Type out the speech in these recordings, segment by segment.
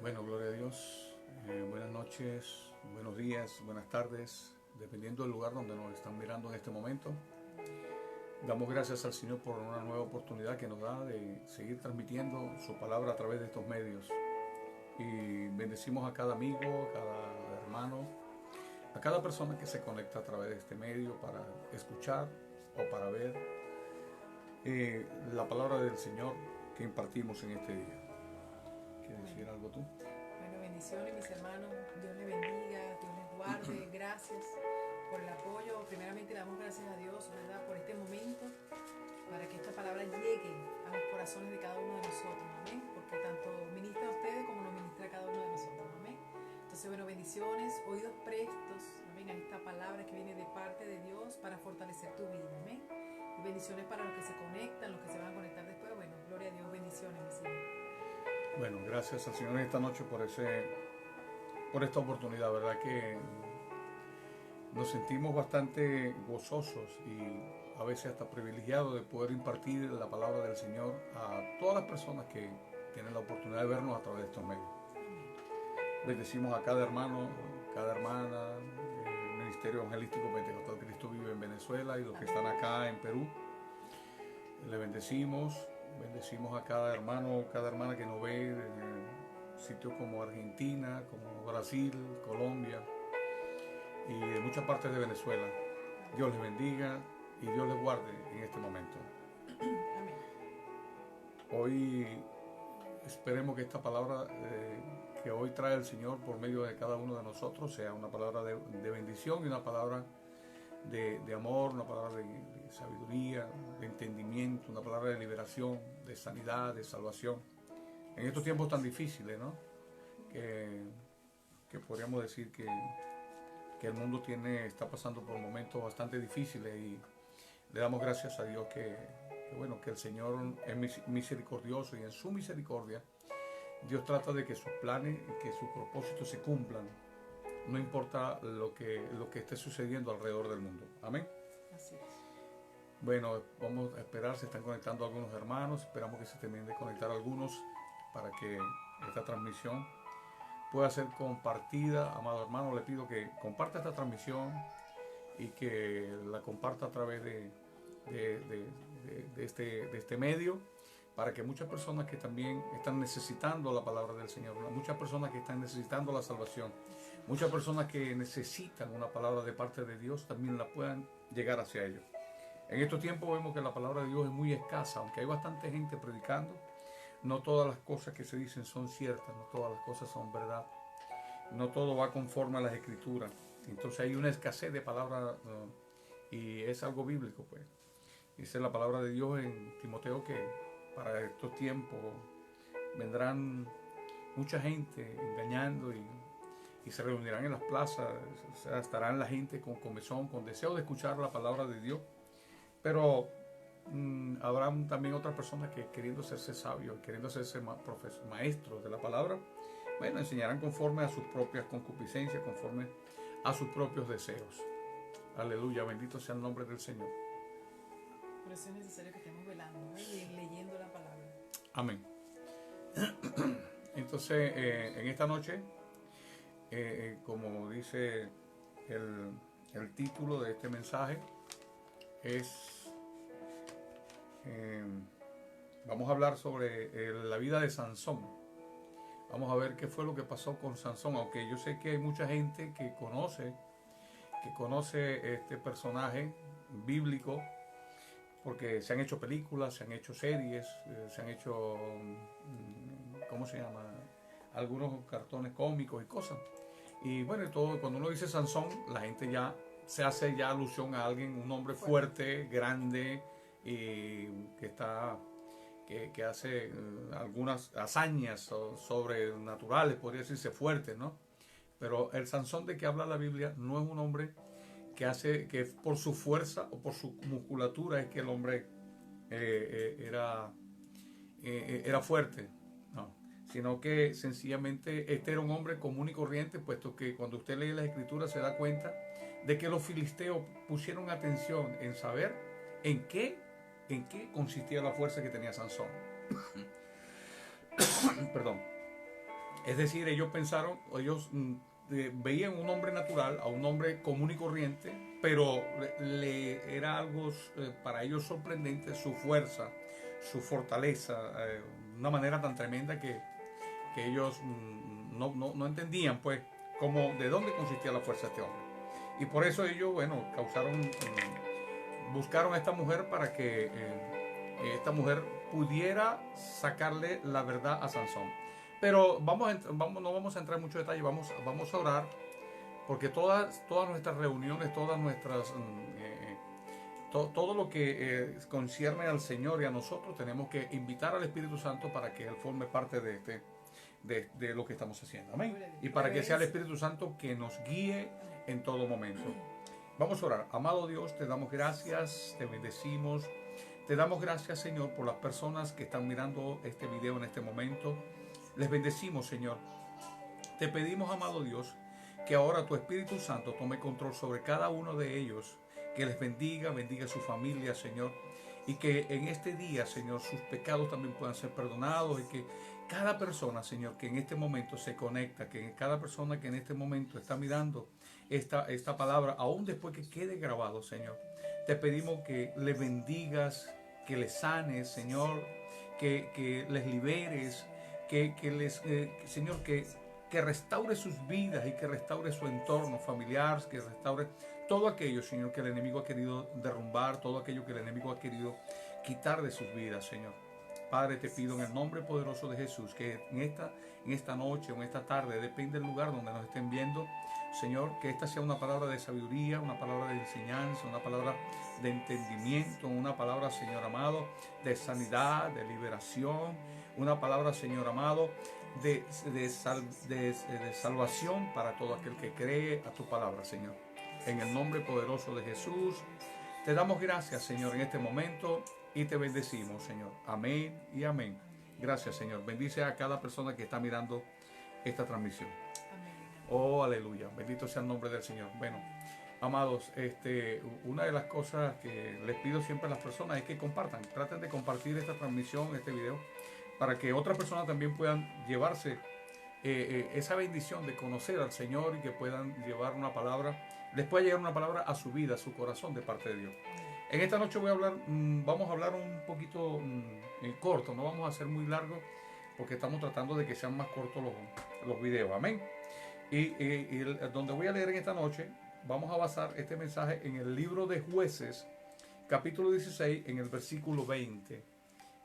Bueno, gloria a Dios. Buenas noches, buenos días, buenas tardes, dependiendo del lugar donde nos están mirando en este momento. Damos gracias al Señor por una nueva oportunidad que nos da de seguir transmitiendo su palabra a través de estos medios. Y bendecimos a cada amigo, a cada hermano, a cada persona que se conecta a través de este medio para escuchar o para ver la palabra del Señor que impartimos en este día. ¿Quieres decir algo tú? Bueno, bendiciones mis hermanos, Dios les bendiga, Dios les guarde, gracias por el apoyo. Primeramente le damos gracias a Dios, ¿verdad?, por este momento, para que esta palabra llegue a los corazones de cada uno de nosotros, amén, porque tanto ministra a ustedes como nos ministra a cada uno de nosotros, amén. Entonces, bueno, bendiciones, oídos prestos, amén, a esta palabra que viene de parte de Dios para fortalecer tu vida, amén. Y bendiciones para los que se conectan, los que se van a conectar después, bueno, gloria a Dios, bendiciones, mis hijos. Bueno, gracias al Señor esta noche por esta oportunidad, ¿verdad? Que nos sentimos bastante gozosos y a veces hasta privilegiados de poder impartir la palabra del Señor a todas las personas que tienen la oportunidad de vernos a través de estos medios. Bendecimos a cada hermano, cada hermana, el Ministerio Evangelístico Pentecostal Cristo Vive en Venezuela y los que están acá en Perú. Le bendecimos a cada hermano, cada hermana que nos ve en sitios como Argentina, como Brasil, Colombia y de muchas partes de Venezuela. Dios les bendiga y Dios les guarde en este momento. Amén. Hoy esperemos que esta palabra que hoy trae el Señor por medio de cada uno de nosotros sea una palabra de bendición y una palabra de amor, una palabra de sabiduría, de entendimiento, una palabra de liberación, de sanidad, de salvación. En estos tiempos tan difíciles, ¿no? Que podríamos decir que el mundo está pasando por momentos bastante difíciles y le damos gracias a Dios que el Señor es misericordioso y en su misericordia Dios trata de que sus planes y que sus propósitos se cumplan. No importa lo que esté sucediendo alrededor del mundo. Amén. Así es. Bueno, vamos a esperar, se están conectando algunos hermanos, esperamos que se terminen de conectar algunos para que esta transmisión pueda ser compartida. Amado hermano, le pido que comparta esta transmisión y que la comparta a través de este medio, para que muchas personas que también están necesitando la palabra del Señor, muchas personas que están necesitando la salvación, muchas personas que necesitan una palabra de parte de Dios, también la puedan llegar hacia ellos. En estos tiempos vemos que la palabra de Dios es muy escasa, aunque hay bastante gente predicando, no todas las cosas que se dicen son ciertas, no todas las cosas son verdad, no todo va conforme a las Escrituras. Entonces hay una escasez de palabras y es algo bíblico, pues. Dice la palabra de Dios en Timoteo que para estos tiempos vendrán mucha gente engañando y se reunirán en las plazas, o sea, estarán la gente con comezón, con deseo de escuchar la palabra de Dios, pero habrá también otras personas que queriendo hacerse sabios, queriendo hacerse maestros de la palabra, bueno, enseñarán conforme a sus propias concupiscencias, conforme a sus propios deseos. Aleluya, bendito sea el nombre del Señor. Por eso es necesario que estemos velando, ¿no? Y leyendo la palabra. Amén. Entonces, en esta noche, como dice el título de este mensaje, vamos a hablar sobre la vida de Sansón. Vamos a ver qué fue lo que pasó con Sansón, aunque yo sé que hay mucha gente que conoce este personaje bíblico, porque se han hecho películas, se han hecho series, se han hecho, ¿cómo se llama?, algunos cartones cómicos y cosas. Y bueno, todo, cuando uno dice Sansón, la gente ya se hace ya alusión a alguien, un hombre fuerte, grande, y que hace algunas hazañas sobrenaturales, podría decirse fuertes, ¿no? Pero el Sansón de que habla la Biblia no es un hombre que por su fuerza o por su musculatura es que el hombre era fuerte, no, sino que sencillamente este era un hombre común y corriente, puesto que cuando usted lee las Escrituras se da cuenta de que los filisteos pusieron atención en saber en qué consistía la fuerza que tenía Sansón. Perdón. Es decir, ellos pensaron, ellos veían un hombre natural, a un hombre común y corriente, pero era algo para ellos sorprendente su fuerza, su fortaleza, una manera tan tremenda que ellos no entendían, pues, cómo, de dónde consistía la fuerza de este hombre. Y por eso ellos, bueno, buscaron a esta mujer para que esta mujer pudiera sacarle la verdad a Sansón. Pero no vamos a entrar en mucho detalle, vamos a orar, porque todas nuestras reuniones, todas nuestras todo lo que concierne al Señor y a nosotros, tenemos que invitar al Espíritu Santo para que Él forme parte de lo que estamos haciendo. Amén. Y para que sea el Espíritu Santo que nos guíe en todo momento. Vamos a orar. Amado Dios, te damos gracias, te bendecimos. Te damos gracias, Señor, por las personas que están mirando este video en este momento. Les bendecimos, Señor. Te pedimos, amado Dios, que ahora tu Espíritu Santo tome control sobre cada uno de ellos, que les bendiga a su familia, Señor, y que en este día, Señor, sus pecados también puedan ser perdonados, y que cada persona, Señor, que en este momento se conecta, que cada persona que en este momento está mirando esta palabra, aún después que quede grabado, Señor, te pedimos que les bendigas, que les sanes, Señor, que les liberes, Señor, que restaure sus vidas y que restaure su entorno familiar, que restaure todo aquello, Señor, que el enemigo ha querido derrumbar, todo aquello que el enemigo ha querido quitar de sus vidas, Señor. Padre, te pido en el nombre poderoso de Jesús que en esta noche o en esta tarde, depende del lugar donde nos estén viendo, Señor, que esta sea una palabra de sabiduría, una palabra de enseñanza, una palabra de entendimiento, una palabra, Señor amado, de sanidad, de liberación, una palabra, Señor amado, de salvación para todo aquel que cree a tu palabra, Señor. En el nombre poderoso de Jesús, te damos gracias, Señor, en este momento y te bendecimos, Señor. Amén y amén. Gracias, Señor. Bendice a cada persona que está mirando esta transmisión. Oh, aleluya. Bendito sea el nombre del Señor. Bueno, amados, una de las cosas que les pido siempre a las personas es que compartan. Traten de compartir esta transmisión, este video, para que otras personas también puedan llevarse esa bendición de conocer al Señor y que puedan llevar una palabra, les pueda llegar una palabra a su vida, a su corazón de parte de Dios. En esta noche vamos a hablar un poquito corto, no vamos a hacer muy largo porque estamos tratando de que sean más cortos los videos. Amén. Y donde voy a leer en esta noche, vamos a basar este mensaje en el libro de Jueces, capítulo 16, en el versículo 20.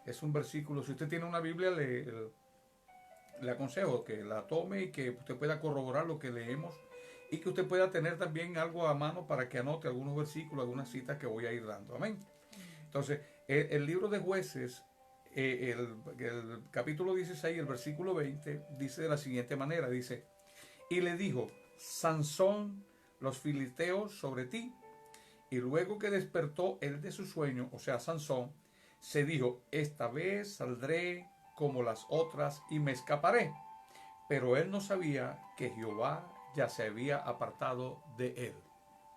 Es un versículo, si usted tiene una Biblia, le aconsejo que la tome y que usted pueda corroborar lo que leemos y que usted pueda tener también algo a mano para que anote algunos versículos, algunas citas que voy a ir dando. Amén. Entonces, el libro de Jueces, el capítulo 16, el versículo 20, dice de la siguiente manera, dice: y le dijo, Sansón, los filisteos sobre ti. Y luego que despertó él de su sueño, o sea, Sansón, se dijo, esta vez saldré como las otras y me escaparé. Pero él no sabía que Jehová ya se había apartado de él.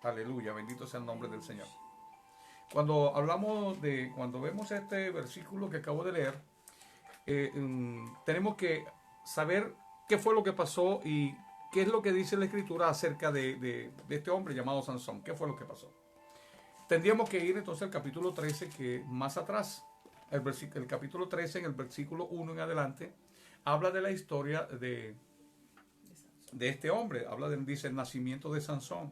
Aleluya, bendito sea el nombre del Señor. Cuando vemos este versículo que acabo de leer, tenemos que saber qué fue lo que pasó y qué es lo que dice la Escritura acerca de este hombre llamado Sansón. ¿Qué fue lo que pasó? Tendríamos que ir entonces al capítulo 13, que más atrás, el capítulo 13, en el versículo 1 en adelante, habla de la historia de este hombre, dice el nacimiento de Sansón.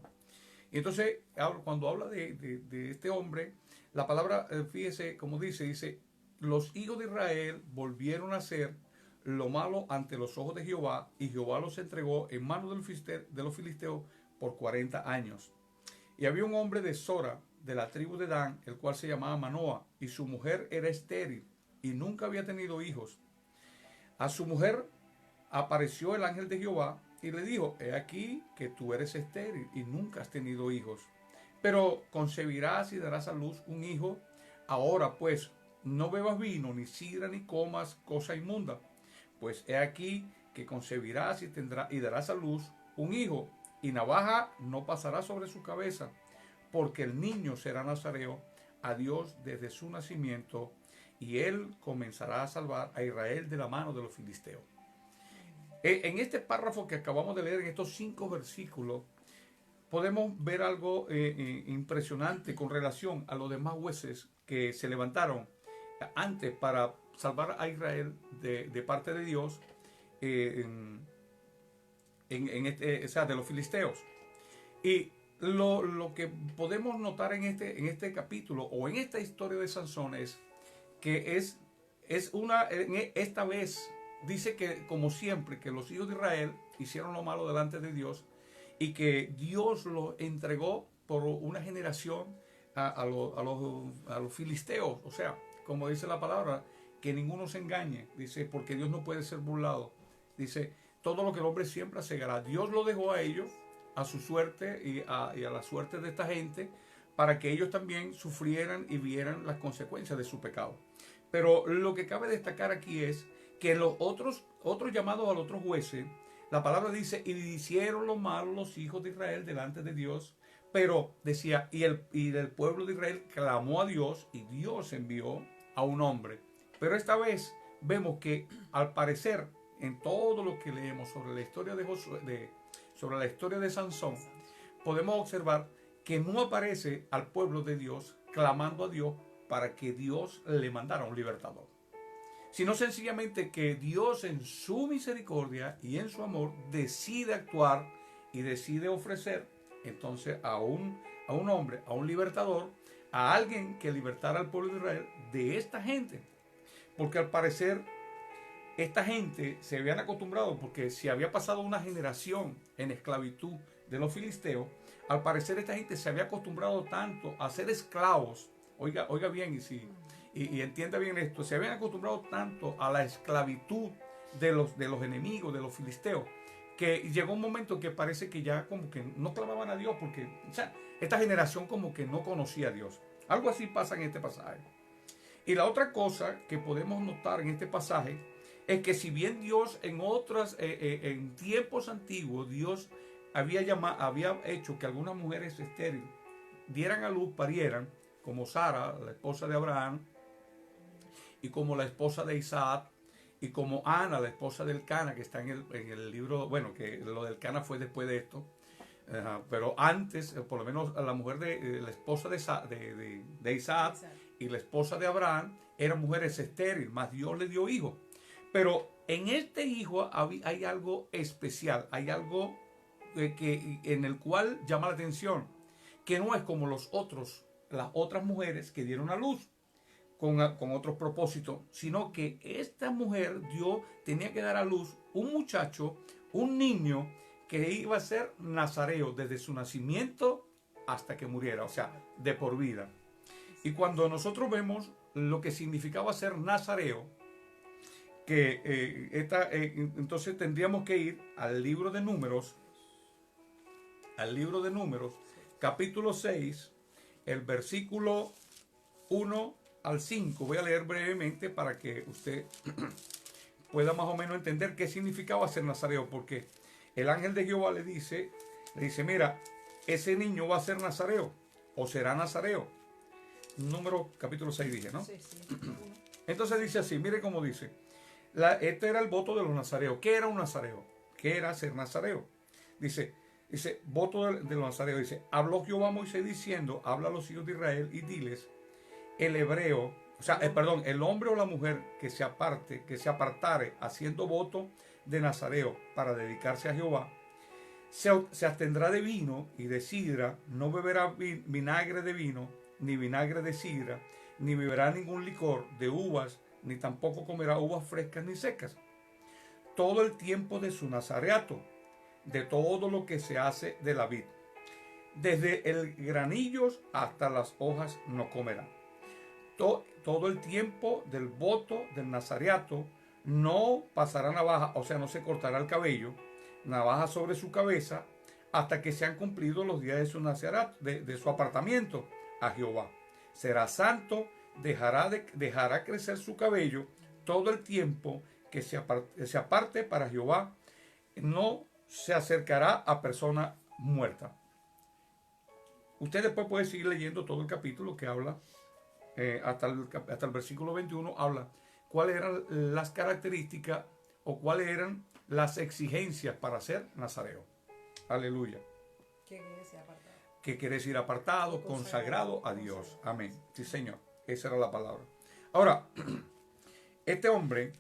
Y entonces, cuando habla de este hombre, la palabra, fíjese como dice, los hijos de Israel volvieron a hacer lo malo ante los ojos de Jehová, y Jehová los entregó en manos de los filisteos por 40 años. Y había un hombre de Sora, de la tribu de Dan, el cual se llamaba Manoa, y su mujer era estéril, y nunca había tenido hijos. A su mujer apareció el ángel de Jehová, y le dijo, he aquí que tú eres estéril, y nunca has tenido hijos, pero concebirás y darás a luz un hijo. Ahora pues, no bebas vino, ni sidra, ni comas cosa inmunda. Pues he aquí que concebirás y darás a luz un hijo, y navaja no pasará sobre su cabeza, porque el niño será nazareo a Dios desde su nacimiento, y él comenzará a salvar a Israel de la mano de los filisteos. En este párrafo que acabamos de leer, en estos 5 versículos, podemos ver algo impresionante con relación a los demás jueces que se levantaron antes para salvar a Israel de parte de Dios, o sea, de los filisteos. Y lo que podemos notar en este capítulo o en esta historia de Sansón es que esta vez dice que, como siempre, que los hijos de Israel hicieron lo malo delante de Dios y que Dios los entregó por una generación a los filisteos. O sea, como dice la palabra, que ninguno se engañe. Dice, porque Dios no puede ser burlado. Dice, todo lo que el hombre siembra segará. Dios lo dejó a ellos, a su suerte y a la suerte de esta gente, para que ellos también sufrieran y vieran las consecuencias de su pecado. Pero lo que cabe destacar aquí es que los otros llamados a los otros jueces, la palabra dice, y hicieron lo malo los hijos de Israel delante de Dios, pero decía, y el pueblo de Israel clamó a Dios, y Dios envió a un hombre. Pero esta vez vemos que, al parecer, en todo lo que leemos sobre la historia sobre la historia de Sansón, podemos observar que no aparece al pueblo de Dios clamando a Dios para que Dios le mandara un libertador, sino sencillamente que Dios, en su misericordia y en su amor, decide actuar y decide ofrecer entonces a un hombre, a un libertador, a alguien que libertara al pueblo de Israel de esta gente. Porque al parecer esta gente se habían acostumbrado, porque si había pasado una generación en esclavitud de los filisteos, al parecer esta gente se había acostumbrado tanto a ser esclavos. Oiga bien, y entienda bien esto, se habían acostumbrado tanto a la esclavitud de los enemigos, de los filisteos, que llegó un momento que parece que ya como que no clamaban a Dios, porque, o sea, esta generación como que no conocía a Dios. Algo así pasa en este pasaje. Y la otra cosa que podemos notar en este pasaje es que, si bien Dios en tiempos antiguos, Dios había hecho que algunas mujeres estériles dieran a luz, parieran, como Sara, la esposa de Abraham, y como la esposa de Isaac, y como Ana, la esposa del Cana, que está en el libro, bueno, que lo del Cana fue después de esto, pero antes, por lo menos la mujer la esposa de Isaac y la esposa de Abraham eran mujeres estériles, más Dios le dio hijos. Pero en este hijo hay algo especial, hay algo en el cual llama la atención, que no es como las otras mujeres que dieron a luz con otros propósitos, sino que esta mujer tenía que dar a luz un muchacho, un niño, que iba a ser nazareo desde su nacimiento hasta que muriera, o sea, de por vida. Y cuando nosotros vemos lo que significaba ser nazareo, que entonces tendríamos que ir al libro de Números, capítulo 6, el versículo 1 al 5. Voy a leer brevemente para que usted pueda más o menos entender qué significaba ser nazareo, porque el ángel de Jehová le dice, mira, ese niño va a ser nazareo, o será nazareo. Número capítulo 6 dije, ¿no? Sí. Entonces dice así, mire cómo dice. Este era el voto de los nazareos. ¿Qué era un nazareo? ¿Qué era ser nazareo? Dice, voto de los nazareos. Dice, habló Jehová a Moisés diciendo, habla a los hijos de Israel y diles, el hebreo, el hombre o la mujer que se apartare haciendo voto de nazareo para dedicarse a Jehová, se abstendrá de vino y de sidra, no beberá vinagre de vino, ni vinagre de sidra, ni beberá ningún licor de uvas, ni tampoco comerá uvas frescas ni secas, todo el tiempo de su nazareato, de todo lo que se hace de la vid. Desde el granillos hasta las hojas no comerá. Todo el tiempo del voto del nazareato no pasará navaja, o sea, no se cortará el cabello, navaja sobre su cabeza, hasta que sean cumplidos los días de su nazareato, de su apartamiento a Jehová. Será santo, dejará crecer su cabello todo el tiempo que se aparte para Jehová, no se acercará a persona muerta. Usted después puede seguir leyendo todo el capítulo que habla, hasta el versículo 21, habla cuáles eran las características o cuáles eran las exigencias para ser nazareo. Aleluya. ¿Qué quiere decir apartado? Que quiere decir apartado, consagrado a Dios. Amén. Sí, Señor. Esa era la palabra. Ahora, este hombre,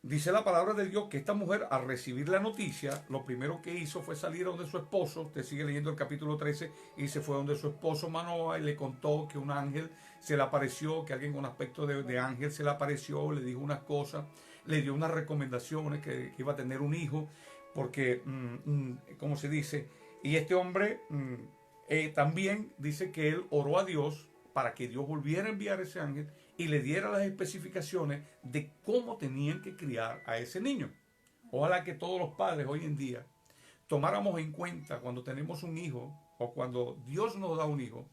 dice la palabra de Dios que esta mujer, al recibir la noticia, lo primero que hizo fue salir a donde su esposo. Usted sigue leyendo el capítulo 13, y se fue donde su esposo Manoah y le contó que un ángel se le apareció, que alguien con aspecto de ángel se le apareció, le dijo unas cosas, le dio unas recomendaciones que iba a tener un hijo, porque, ¿cómo se dice? Y este hombre también dice que él oró a Dios para que Dios volviera a enviar ese ángel y le diera las especificaciones de cómo tenían que criar a ese niño. Ojalá que todos los padres hoy en día tomáramos en cuenta cuando tenemos un hijo o cuando Dios nos da un hijo,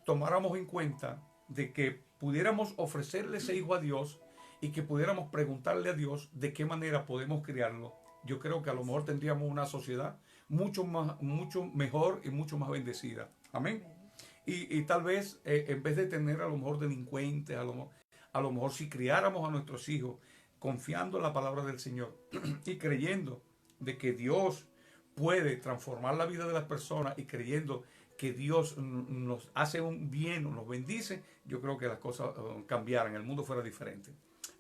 tomáramos en cuenta de que pudiéramos ofrecerle ese hijo a Dios y que pudiéramos preguntarle a Dios de qué manera podemos criarlo. Yo creo que a lo mejor tendríamos una sociedad mucho mejor y mucho más bendecida. Amén. Y tal vez en vez de tener a lo mejor delincuentes, a lo mejor si criáramos a nuestros hijos confiando en la palabra del Señor y creyendo de que Dios puede transformar la vida de las personas y creyendo que Dios nos hace un bien o nos bendice, yo creo que las cosas cambiaran, el mundo fuera diferente.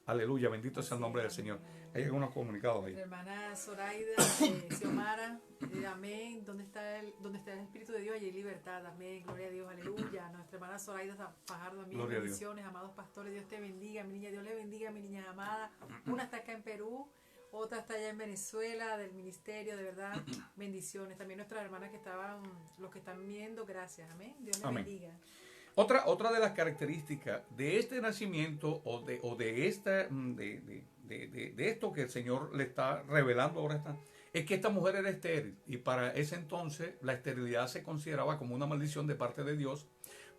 Aleluya, bendito sea el nombre del Señor. Hay algunos comunicados ahí. La hermana Zoraida, Xiomara, amén. ¿Dónde está el Espíritu de Dios? Allí hay libertad, amén. Gloria a Dios, aleluya. Nuestra hermana Zoraida Fajardo, amén. Gloria Bendiciones, amados pastores, Dios te bendiga, mi niña, Dios le bendiga, mi niña amada. Una está acá en Perú, otra está allá en Venezuela, del ministerio, de verdad, bendiciones. También nuestras hermanas que estaban, los que están viendo, gracias, amén. Dios les bendiga. Otra de las características de este nacimiento o de esto que el Señor le está revelando ahora es que esta mujer era estéril, y para ese entonces la esterilidad se consideraba como una maldición de parte de Dios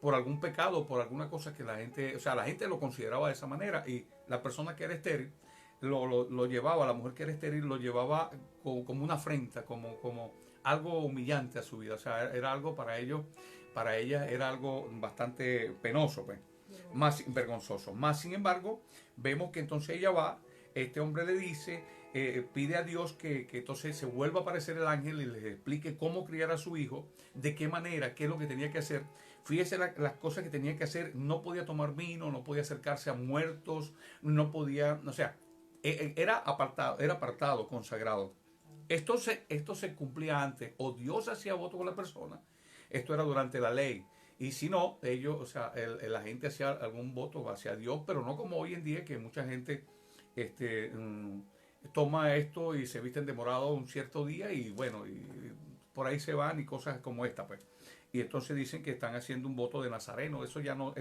por algún pecado, por alguna cosa que la gente lo consideraba de esa manera, y la persona que era estéril lo llevaba, la mujer que era estéril lo llevaba como una afrenta, como algo humillante a su vida. O sea, era algo para ella era algo bastante penoso, pues, más vergonzoso. Más sin embargo, vemos que entonces ella va, este hombre le dice, pide a Dios que entonces se vuelva a aparecer el ángel y le explique cómo criar a su hijo, de qué manera, qué es lo que tenía que hacer. Fíjese las cosas que tenía que hacer. No podía tomar vino, no podía acercarse a muertos, no podía, o sea, era apartado, consagrado. Esto se cumplía antes, o Dios hacía voto con la persona. Esto era durante la ley. Y si no, ellos, o sea, la gente hacía algún voto hacia Dios, pero no como hoy en día, que mucha gente toma esto y se visten de morado un cierto día y bueno, y por ahí se van y cosas como esta, pues. Y entonces dicen que están haciendo un voto de nazareno. Eso ya no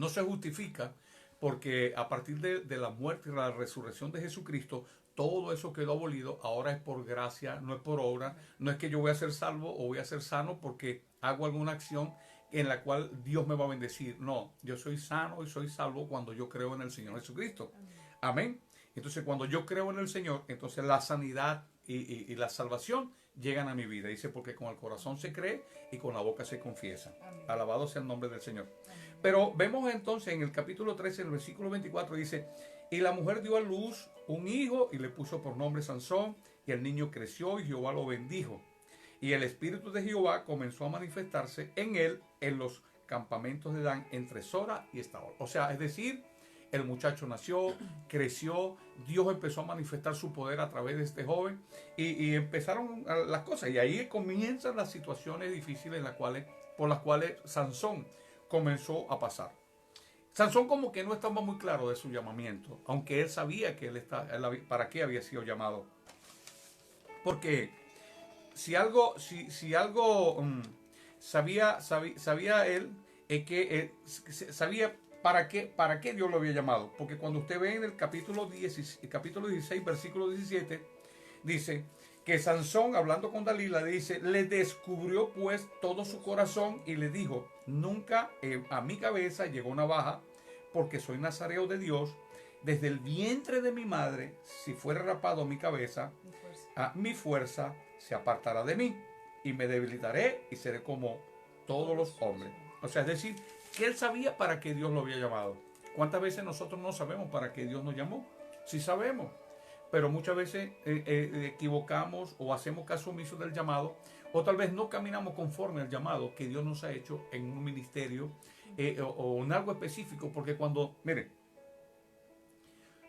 se justifica, porque a partir de la muerte y la resurrección de Jesucristo, todo eso quedó abolido. Ahora es por gracia, no es por obra. No es que yo voy a ser salvo o voy a ser sano porque hago alguna acción en la cual Dios me va a bendecir. No, yo soy sano y soy salvo cuando yo creo en el Señor Jesucristo. Amén. Entonces, cuando yo creo en el Señor, entonces la sanidad y la salvación llegan a mi vida. Dice, porque con el corazón se cree y con la boca se confiesa. Amén. Alabado sea el nombre del Señor. Amén. Pero vemos entonces en el capítulo 13, en el versículo 24, dice, y la mujer dio a luz un hijo y le puso por nombre Sansón, y el niño creció y Jehová lo bendijo. Y el espíritu de Jehová comenzó a manifestarse en él en los campamentos de Dan entre Sora y Estaol. O sea, es decir, el muchacho nació, creció, Dios empezó a manifestar su poder a través de este joven y empezaron las cosas. Y ahí comienzan las situaciones difíciles por las cuales Sansón comenzó a pasar. Sansón como que no estaba muy claro de su llamamiento, aunque él sabía que para qué había sido llamado. Porque si algo sabía él, es que sabía para qué Dios lo había llamado. Porque cuando usted ve en el capítulo 16, versículo 17, dice que Sansón, hablando con Dalila, le descubrió pues todo su corazón y le dijo, nunca a mi cabeza llegó navaja, porque soy nazareo de Dios. Desde el vientre de mi madre, si fuera rapado mi cabeza, mi fuerza se apartará de mí y me debilitaré y seré como todos los hombres. O sea, es decir, que él sabía para qué Dios lo había llamado. ¿Cuántas veces nosotros no sabemos para qué Dios nos llamó? Sí sabemos, pero muchas veces equivocamos o hacemos caso omiso del llamado, o tal vez no caminamos conforme al llamado que Dios nos ha hecho en un ministerio o en algo específico, porque cuando, mire,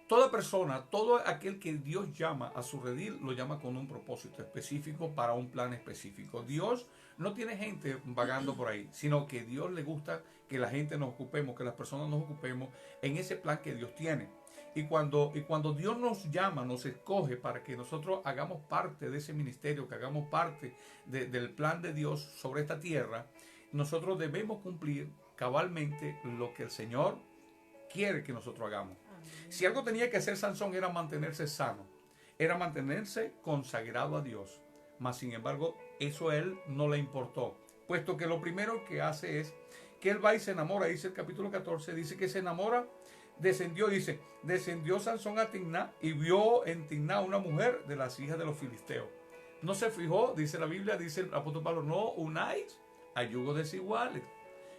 toda persona, todo aquel que Dios llama a su redil, lo llama con un propósito específico para un plan específico. Dios no tiene gente vagando por ahí, sino que Dios le gusta que la gente nos ocupemos, que las personas nos ocupemos en ese plan que Dios tiene. Y cuando Dios nos llama, nos escoge para que nosotros hagamos parte de ese ministerio, que hagamos parte del plan de Dios sobre esta tierra, nosotros debemos cumplir cabalmente lo que el Señor quiere que nosotros hagamos. Si algo tenía que hacer Sansón era mantenerse sano, era mantenerse consagrado a Dios. Mas sin embargo, eso a él no le importó, puesto que lo primero que hace es que él va y se enamora. Dice el capítulo 14, dice que se enamora, descendió Sansón a Timná y vio en Timná una mujer de las hijas de los filisteos. No se fijó, dice la Biblia, dice el apóstol Pablo, no unáis a yugos desiguales.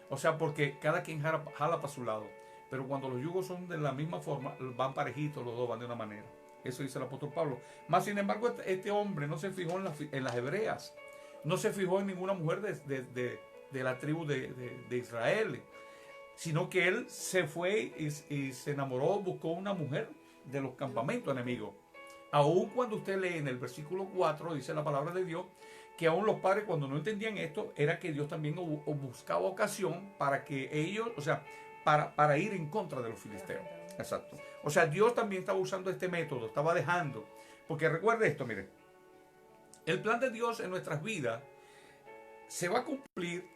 O sea, porque cada quien jala para su lado. Pero cuando los yugos son de la misma forma, van parejitos, los dos van de una manera. Eso dice el apóstol Pablo. Mas, sin embargo, este hombre no se fijó en las hebreas. No se fijó en ninguna mujer de la tribu de Israel. Sino que él se fue y se enamoró, buscó una mujer de los campamentos enemigos. Aún cuando usted lee en el versículo 4, dice la palabra de Dios, que aún los padres cuando no entendían esto, era que Dios también buscaba ocasión para que ellos, o sea, para ir en contra de los filisteos. Exacto. O sea, Dios también estaba usando este método, estaba dejando. Porque recuerde esto, mire. El plan de Dios en nuestras vidas se va a cumplir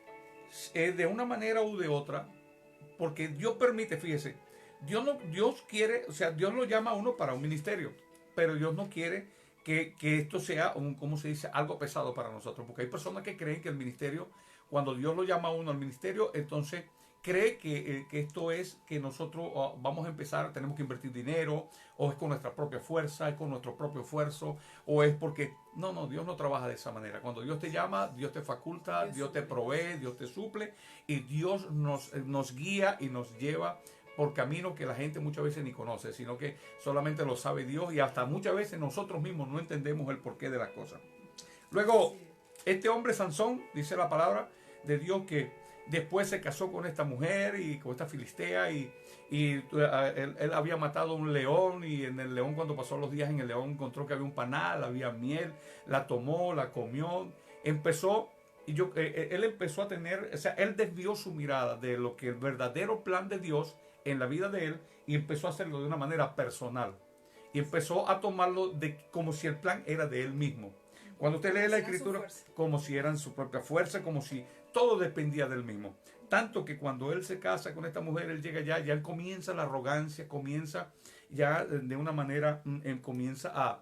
de una manera u de otra, porque Dios permite, fíjese, Dios quiere, o sea, Dios lo llama a uno para un ministerio, pero Dios no quiere que esto sea ¿cómo se dice? Algo pesado para nosotros, porque hay personas que creen que el ministerio, cuando Dios lo llama a uno al ministerio, entonces cree que esto es que nosotros vamos a empezar, tenemos que invertir dinero, o es con nuestra propia fuerza, es con nuestro propio esfuerzo, o es porque, no, Dios no trabaja de esa manera. Cuando Dios te llama, Dios te faculta, Dios te provee, Dios te suple, y Dios nos guía y nos lleva por caminos que la gente muchas veces ni conoce, sino que solamente lo sabe Dios, y hasta muchas veces nosotros mismos no entendemos el porqué de las cosas. Luego, este hombre Sansón, dice la palabra de Dios, que después se casó con esta mujer y con esta filistea, y él había matado un león, y en el león, cuando pasó los días en el león, encontró que había un panal, había miel, la tomó, la comió, empezó, él empezó a tener, o sea, él desvió su mirada de lo que el verdadero plan de Dios en la vida de él, y empezó a hacerlo de una manera personal, y empezó a tomarlo como si el plan era de él mismo. Cuando usted lee la escritura, como si eran su propia fuerza, como si todo dependía del mismo. Tanto que cuando él se casa con esta mujer, él llega ya él comienza la arrogancia, comienza ya de una manera, comienza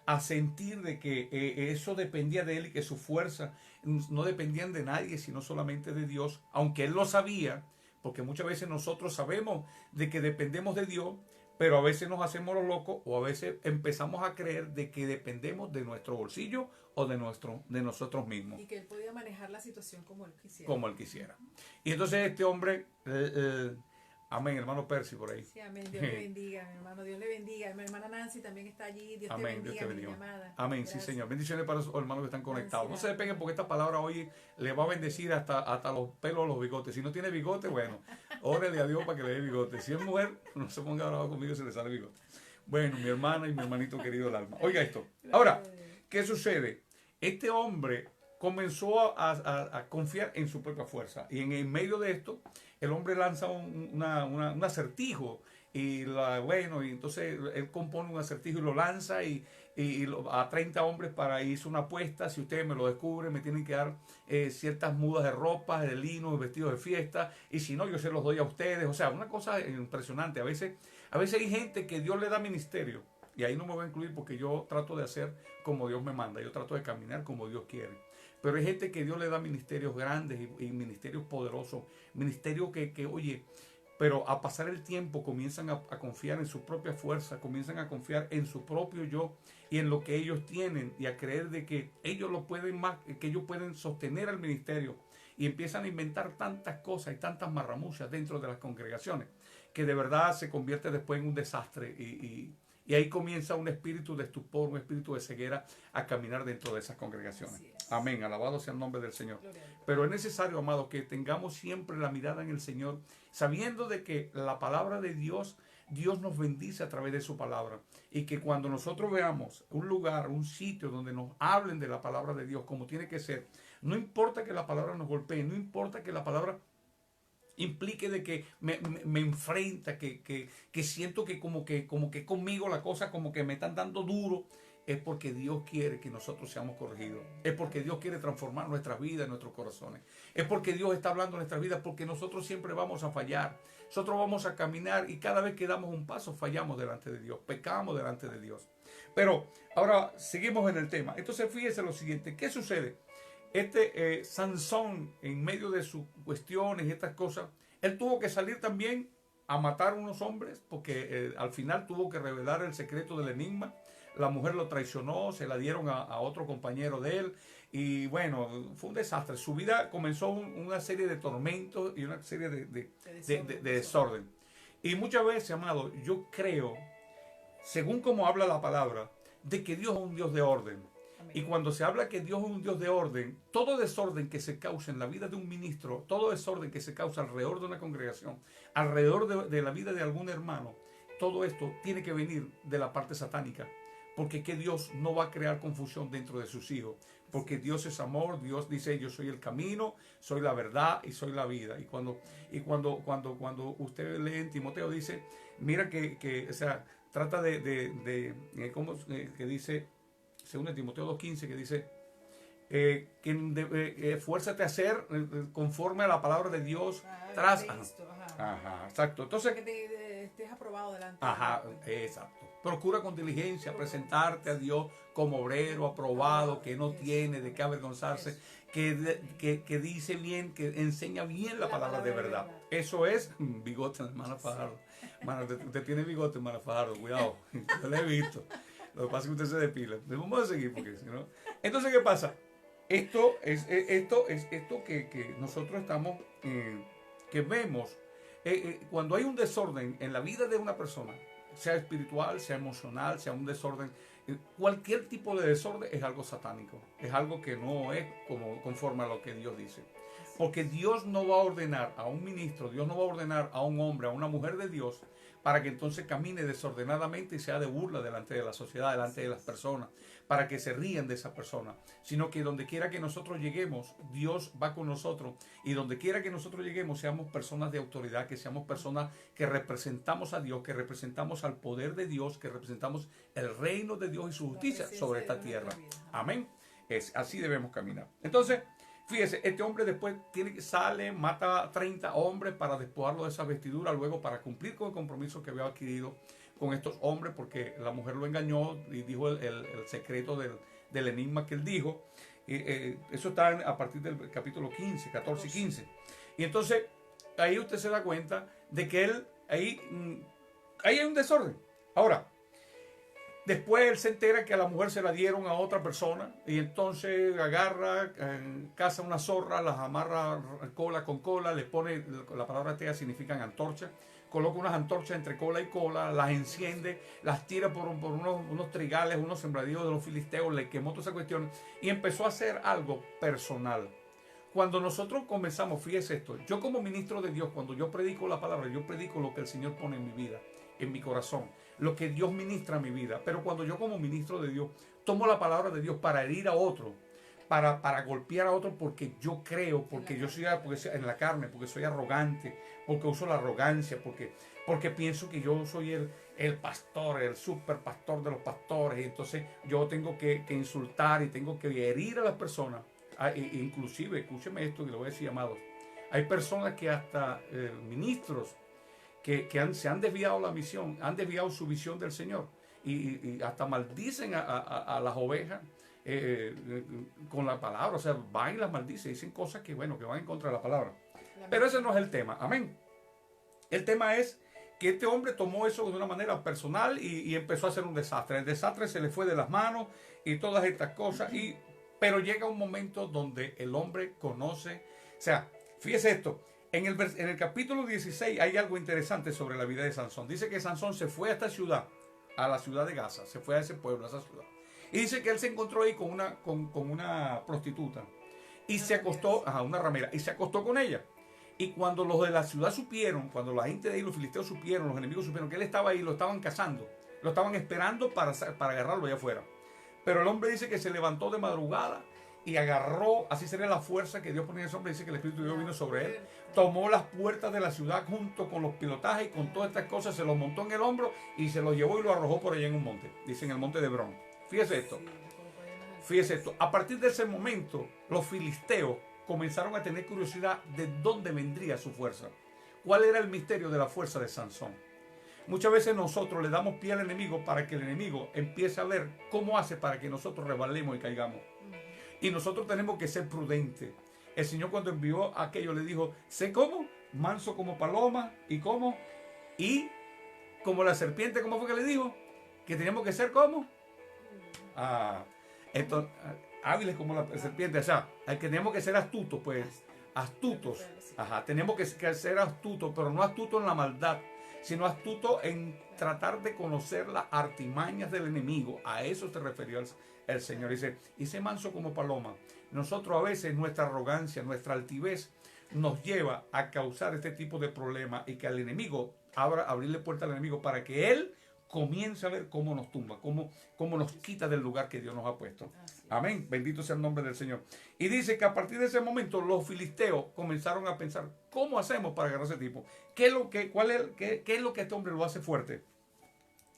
a sentir de que eso dependía de él, y que su fuerza no dependían de nadie, sino solamente de Dios, aunque él lo sabía, porque muchas veces nosotros sabemos de que dependemos de Dios, pero a veces nos hacemos los locos, o a veces empezamos a creer de que dependemos de nuestro bolsillo o de nosotros mismos. Y que él podía manejar la situación como él quisiera. Como él quisiera. Y entonces este hombre, amén, hermano Percy por ahí. Sí, amén, Dios le bendiga, mi hermano, Dios le bendiga. Mi hermana Nancy también está allí, Dios amén, te bendiga, Dios te bendiga. Mi llamada. Amén, gracias. Sí, Señor. Bendiciones para los hermanos que están conectados. No se despeguen, porque esta palabra hoy le va a bendecir hasta los pelos, los bigotes. Si no tiene bigote, bueno, órale a Dios para que le dé bigote. Si es mujer, no se ponga bravo conmigo si le sale bigote. Bueno, mi hermana y mi hermanito querido del alma. Oiga esto. Ahora, ¿qué sucede? Este hombre comenzó a confiar en su propia fuerza. Y en medio de esto, el hombre lanza un acertijo. Y entonces él compone un acertijo y lo lanza a 30 hombres para irse una apuesta. Si ustedes me lo descubren, me tienen que dar ciertas mudas de ropa, de lino, vestidos de fiesta. Y si no, yo se los doy a ustedes. O sea, una cosa impresionante. A veces hay gente que Dios le da ministerio. Y ahí no me voy a incluir, porque yo trato de hacer como Dios me manda. Yo trato de caminar como Dios quiere. Pero hay gente que Dios le da ministerios grandes y ministerios poderosos. Ministerios que oye, pero a pasar el tiempo comienzan a confiar en su propia fuerza, comienzan a confiar en su propio yo y en lo que ellos tienen, y a creer de que ellos lo pueden más, que ellos pueden sostener el ministerio. y empiezan a inventar tantas cosas y tantas marramuchas dentro de las congregaciones que de verdad se convierte después en un desastre y ahí comienza un espíritu de estupor, un espíritu de ceguera a caminar dentro de esas congregaciones. Amén, alabado sea el nombre del Señor. Pero es necesario, amado, que tengamos siempre la mirada en el Señor, sabiendo de que la palabra de Dios, Dios nos bendice a través de su palabra. Y que cuando nosotros veamos un lugar, un sitio donde nos hablen de la palabra de Dios como tiene que ser, no importa que la palabra nos golpee, no importa que la palabra implique de que me enfrenta, que siento que como que conmigo la cosa como que me están dando duro, es porque Dios quiere que nosotros seamos corregidos. Es porque Dios quiere transformar nuestras vidas, nuestros corazones. Es porque Dios está hablando en nuestras vidas, porque nosotros siempre vamos a fallar. Nosotros vamos a caminar y cada vez que damos un paso fallamos delante de Dios, pecamos delante de Dios. Pero ahora seguimos en el tema. Entonces fíjese lo siguiente, ¿qué sucede? Sansón, en medio de sus cuestiones y estas cosas, él tuvo que salir también a matar a unos hombres, porque al final tuvo que revelar el secreto del enigma. La mujer lo traicionó, se la dieron a otro compañero de él, y bueno, fue un desastre. Su vida comenzó una serie de tormentos y una serie de desorden. Y muchas veces, amado, yo creo, según como habla la palabra, de que Dios es un Dios de orden. Y cuando se habla que Dios es un Dios de orden, todo desorden que se causa en la vida de un ministro, todo desorden que se causa alrededor de una congregación, alrededor de la vida de algún hermano, todo esto tiene que venir de la parte satánica. Porque que Dios no va a crear confusión dentro de sus hijos. Porque Dios es amor, Dios dice, yo soy el camino, soy la verdad y soy la vida. Y cuando usted lee en Timoteo, dice, mira o sea, trata ¿cómo que dice? Según Timoteo 2:15, que dice, esfuérzate a hacer conforme a la palabra de Dios. Ajá, exacto. Entonces, que estés aprobado delante. Ajá, exacto. Procura con diligencia presentarte a Dios como obrero aprobado, que no tiene de qué avergonzarse, que dice bien, que enseña bien la palabra de verdad. Eso es bigote, hermana Fajardo. Hermana, usted tiene bigote, hermana Fajardo, cuidado. Yo lo he visto. Lo que pasa es que usted se depila. Vamos a seguir porque si no. Entonces, ¿qué pasa? Esto que nosotros estamos, que vemos, cuando hay un desorden en la vida de una persona, sea espiritual, sea emocional, sea un desorden, cualquier tipo de desorden es algo satánico, es algo que no es conforme a lo que Dios dice. Porque Dios no va a ordenar a un ministro, Dios no va a ordenar a un hombre, a una mujer de Dios, para que entonces camine desordenadamente y sea de burla delante de la sociedad, delante de las personas, para que se rían de esa persona, sino que donde quiera que nosotros lleguemos, Dios va con nosotros, y donde quiera que nosotros lleguemos, seamos personas de autoridad, que seamos personas que representamos a Dios, que representamos al poder de Dios, que representamos el reino de Dios y su justicia sobre esta tierra. Amén. Así debemos caminar. Entonces, fíjese, este hombre después sale, mata a 30 hombres para despojarlo de esa vestidura, luego para cumplir con el compromiso que había adquirido con estos hombres, porque la mujer lo engañó y dijo el secreto del enigma que él dijo. Eso está a partir del capítulo 15, 14 y 15. Y entonces, ahí usted se da cuenta de que ahí hay un desorden. Ahora, después él se entera que a la mujer se la dieron a otra persona y entonces agarra, caza una zorra, las amarra cola con cola, le pone, la palabra tea significan antorcha, coloca unas antorchas entre cola y cola, las enciende, las tira por unos trigales, unos sembradíos de los filisteos, le quemó toda esa cuestión y empezó a hacer algo personal. Cuando nosotros comenzamos, fíjese esto, yo como ministro de Dios, cuando yo predico la palabra, yo predico lo que el Señor pone en mi vida, en mi corazón, lo que Dios ministra a mi vida. Pero cuando yo como ministro de Dios tomo la palabra de Dios para herir a otro, para golpear a otro, porque yo creo, porque yo soy en la carne, porque soy arrogante, porque uso la arrogancia, porque pienso que yo soy el pastor, el super pastor de los pastores, y entonces yo tengo que insultar y tengo que herir a las personas. Inclusive, escúcheme esto que lo voy a decir, amados, hay personas que hasta ministros que se han desviado la misión, han desviado su visión del Señor y hasta maldicen a las ovejas con la palabra, o sea, van y las maldicen, dicen cosas que van en contra de la palabra. Pero ese no es el tema, amén. El tema es que este hombre tomó eso de una manera personal y empezó a hacer un desastre. El desastre se le fue de las manos y todas estas cosas, pero llega un momento donde el hombre conoce, sea, fíjese esto. En el capítulo 16 hay algo interesante sobre la vida de Sansón. Dice que Sansón se fue a esta ciudad, a la ciudad de Gaza. Se fue a ese pueblo, a esa ciudad. Y dice que él se encontró ahí con una prostituta. Y se acostó, una ramera, y se acostó con ella. Y cuando los de la ciudad supieron, cuando la gente de ahí, los filisteos supieron, los enemigos supieron que él estaba ahí, lo estaban cazando. Lo estaban esperando para agarrarlo allá afuera. Pero el hombre dice que se levantó de madrugada y agarró, así sería la fuerza que Dios ponía en ese hombre. Dice que el Espíritu de Dios vino sobre él. Tomó las puertas de la ciudad junto con los pilotajes y con todas estas cosas, se los montó en el hombro y se los llevó y lo arrojó por allá en un monte. Dice en el monte de Hebrón. Fíjese esto. Fíjese esto. A partir de ese momento, los filisteos comenzaron a tener curiosidad de dónde vendría su fuerza. ¿Cuál era el misterio de la fuerza de Sansón? Muchas veces nosotros le damos pie al enemigo para que el enemigo empiece a ver cómo hace para que nosotros resbalemos y caigamos. Y nosotros tenemos que ser prudentes. El Señor cuando envió aquello le dijo, sé cómo, manso como paloma y cómo, y como la serpiente, ¿cómo fue que le dijo? Que teníamos que ser como hábiles como la serpiente, o sea, que tenemos que ser astutos, pues, astutos, tenemos que ser astutos, pero no astutos en la maldad, sino astutos en tratar de conocer las artimañas del enemigo. A eso se refirió el Señor. Dice, y sé manso como paloma. Nosotros a veces nuestra arrogancia, nuestra altivez nos lleva a causar este tipo de problemas y que al enemigo, abrirle puerta al enemigo para que él comience a ver cómo nos tumba, cómo nos quita del lugar que Dios nos ha puesto. Amén. Bendito sea el nombre del Señor. Y dice que a partir de ese momento los filisteos comenzaron a pensar, ¿cómo hacemos para agarrar a ese tipo? ¿Qué es lo que este hombre lo hace fuerte?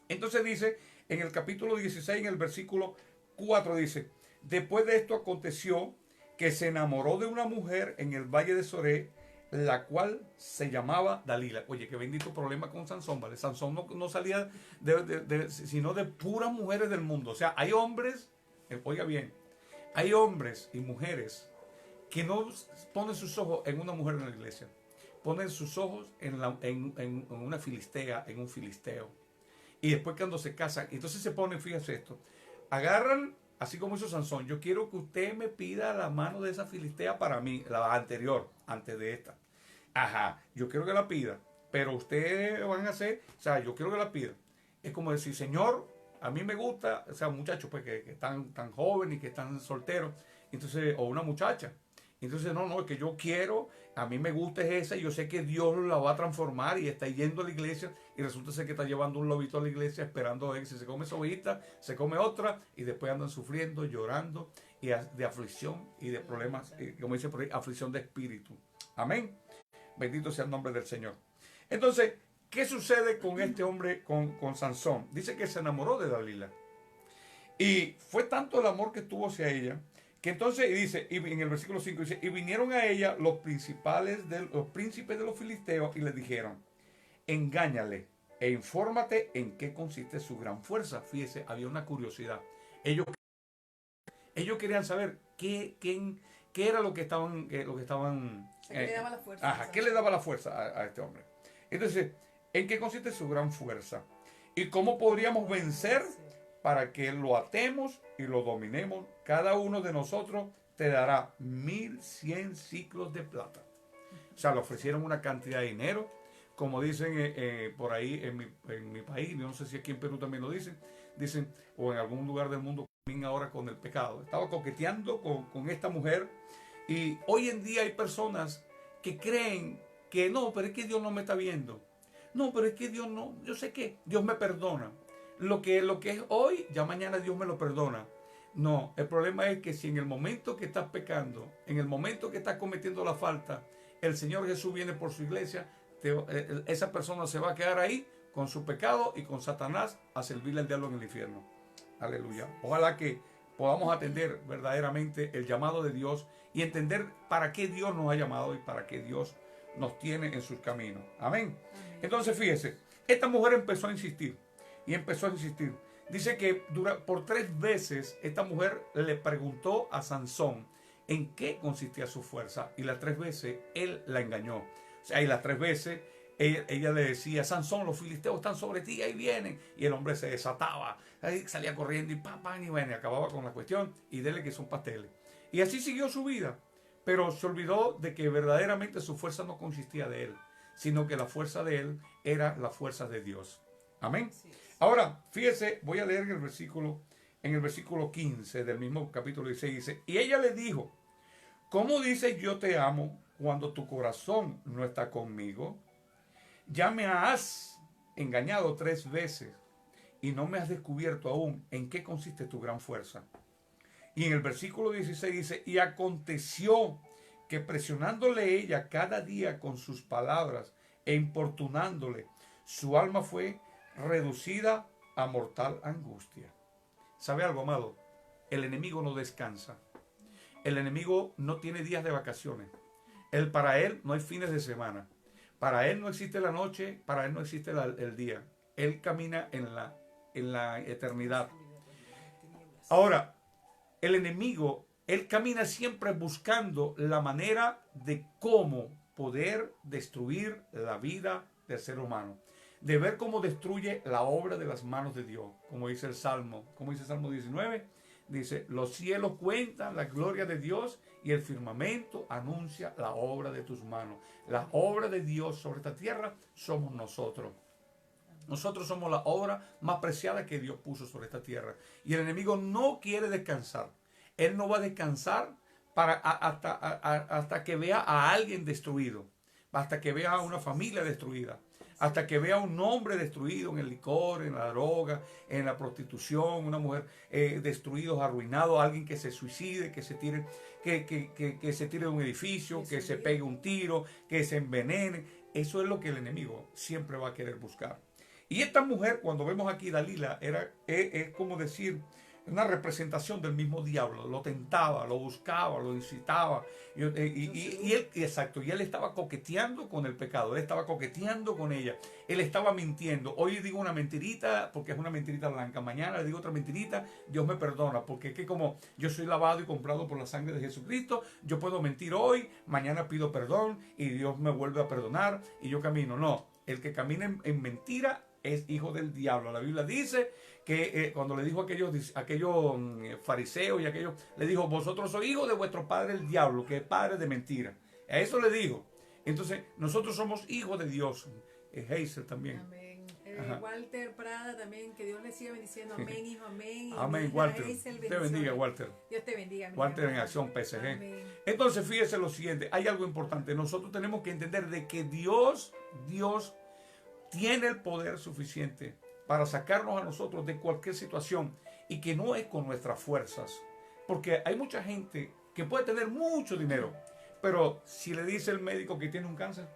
Entonces dice, en el capítulo 16, en el versículo 4 dice, después de esto aconteció que se enamoró de una mujer en el valle de Soré, la cual se llamaba Dalila. Oye, qué bendito problema con Sansón, ¿vale? Sansón no salía sino de puras mujeres del mundo. O sea, hay hombres, oiga bien, hay hombres y mujeres que no ponen sus ojos en una mujer en la iglesia. Ponen sus ojos en una filistea, en un filisteo. Y después cuando se casan, entonces se ponen, fíjese esto, agarran, así como hizo Sansón, yo quiero que usted me pida la mano de esa filistea para mí, la anterior, antes de esta. Yo quiero que la pida, pero ustedes van a hacer, o sea, yo quiero que la pida. Es como decir, Señor, a mí me gusta, o sea, muchachos pues que están tan jóvenes y que están solteros, entonces, o una muchacha. Entonces, no, es que yo quiero, a mí me gusta esa, y yo sé que Dios la va a transformar y está yendo a la iglesia y resulta ser que está llevando un lobito a la iglesia esperando a ver si se come esa ovejita, se come otra y después andan sufriendo, llorando y de aflicción y de problemas, como dice por ahí, aflicción de espíritu. Amén. Bendito sea el nombre del Señor. Entonces, ¿qué sucede con este hombre, con Sansón? Dice que se enamoró de Dalila. Y fue tanto el amor que tuvo hacia ella, que entonces, y dice, y en el versículo 5 dice, y vinieron a ella los príncipes de los filisteos y le dijeron, engáñale e infórmate en qué consiste su gran fuerza. Fíjese, había una curiosidad. Ellos querían saber qué era lo que estaban ¿qué le daba la fuerza? ¿Qué le daba la fuerza a este hombre? Entonces, ¿en qué consiste su gran fuerza? ¿Y cómo podríamos vencer para que lo atemos y lo dominemos? Cada uno de nosotros te dará 1100 ciclos de plata. O sea, le ofrecieron una cantidad de dinero, como dicen por ahí en mi país, yo no sé si aquí en Perú también lo dicen, o en algún lugar del mundo, también ahora con el pecado. Estaba coqueteando con esta mujer, y hoy en día hay personas que creen que no, pero es que Dios no me está viendo. No, pero es que Dios no, yo sé que Dios me perdona. Lo que es hoy, ya mañana Dios me lo perdona. No, el problema es que si en el momento que estás pecando, en el momento que estás cometiendo la falta, el Señor Jesús viene por su iglesia, esa persona se va a quedar ahí con su pecado y con Satanás a servirle al diablo en el infierno. Aleluya. Ojalá que podamos atender verdaderamente el llamado de Dios y entender para qué Dios nos ha llamado y para qué Dios nos tiene en sus caminos. Amén. Entonces fíjese, esta mujer empezó a insistir y empezó a insistir. Dice que por 3 veces esta mujer le preguntó a Sansón en qué consistía su fuerza, y las 3 veces él la engañó. O sea, y las 3 veces ella le decía, Sansón, los filisteos están sobre ti, ahí vienen. Y el hombre se desataba, ahí salía corriendo y bueno, y acababa con la cuestión y dele que son pasteles. Y así siguió su vida. pero se olvidó de que verdaderamente su fuerza no consistía de él, sino que la fuerza de él era la fuerza de Dios. Amén. Ahora, fíjese, voy a leer en el versículo 15 del mismo capítulo 16, dice, y ella le dijo, ¿cómo dices yo te amo cuando tu corazón no está conmigo? Ya me has engañado 3 veces y no me has descubierto aún en qué consiste tu gran fuerza. Y en el versículo 16 dice, y aconteció que presionándole ella cada día con sus palabras e importunándole, su alma fue reducida a mortal angustia. ¿Sabe algo, amado? El enemigo no descansa. El enemigo no tiene días de vacaciones. Para él no hay fines de semana. Para él no existe la noche, para él no existe el día. Él camina en la eternidad. Ahora, el enemigo, él camina siempre buscando la manera de cómo poder destruir la vida del ser humano. De ver cómo destruye la obra de las manos de Dios. Como dice el Salmo, como dice el Salmo 19, dice, los cielos cuentan la gloria de Dios y el firmamento anuncia la obra de tus manos. La obra de Dios sobre esta tierra somos nosotros. Nosotros somos la obra más preciada que Dios puso sobre esta tierra. Y el enemigo no quiere descansar. Él no va a descansar hasta que vea a alguien destruido. Hasta que vea a una familia destruida. Hasta que vea a un hombre destruido en el licor, en la droga, en la prostitución, una mujer destruido, arruinado, alguien que se suicide, que se tire, que se tire de un edificio, que se pegue un tiro, que se envenene. Eso es lo que el enemigo siempre va a querer buscar. Y esta mujer, cuando vemos aquí Dalila, es como decir, una representación del mismo diablo. Lo tentaba, lo buscaba, lo incitaba. Y él, exacto, y él estaba coqueteando con el pecado. Él estaba coqueteando con ella. Él estaba mintiendo. Hoy digo una mentirita porque es una mentirita blanca. Mañana le digo otra mentirita, Dios me perdona. Porque es que como yo soy lavado y comprado por la sangre de Jesucristo, yo puedo mentir hoy, mañana pido perdón y Dios me vuelve a perdonar y yo camino. No, el que camina en mentira es hijo del diablo. La Biblia dice que cuando le dijo a aquellos fariseos y aquellos, le dijo, vosotros sois hijos de vuestro padre el diablo, que es padre de mentira. A eso le dijo. Entonces, nosotros somos hijos de Dios. Hazel también. Amén. Walter Prada también, que Dios le siga bendiciendo. Amén, hijo, amén. Amén, Walter. Te bendiga, Walter. Dios te bendiga. Walter en Acción PSG. Amén. Entonces, fíjese lo siguiente, hay algo importante. Nosotros tenemos que entender de que Dios tiene el poder suficiente para sacarnos a nosotros de cualquier situación y que no es con nuestras fuerzas. Porque hay mucha gente que puede tener mucho dinero, pero si le dice el médico que tiene un cáncer,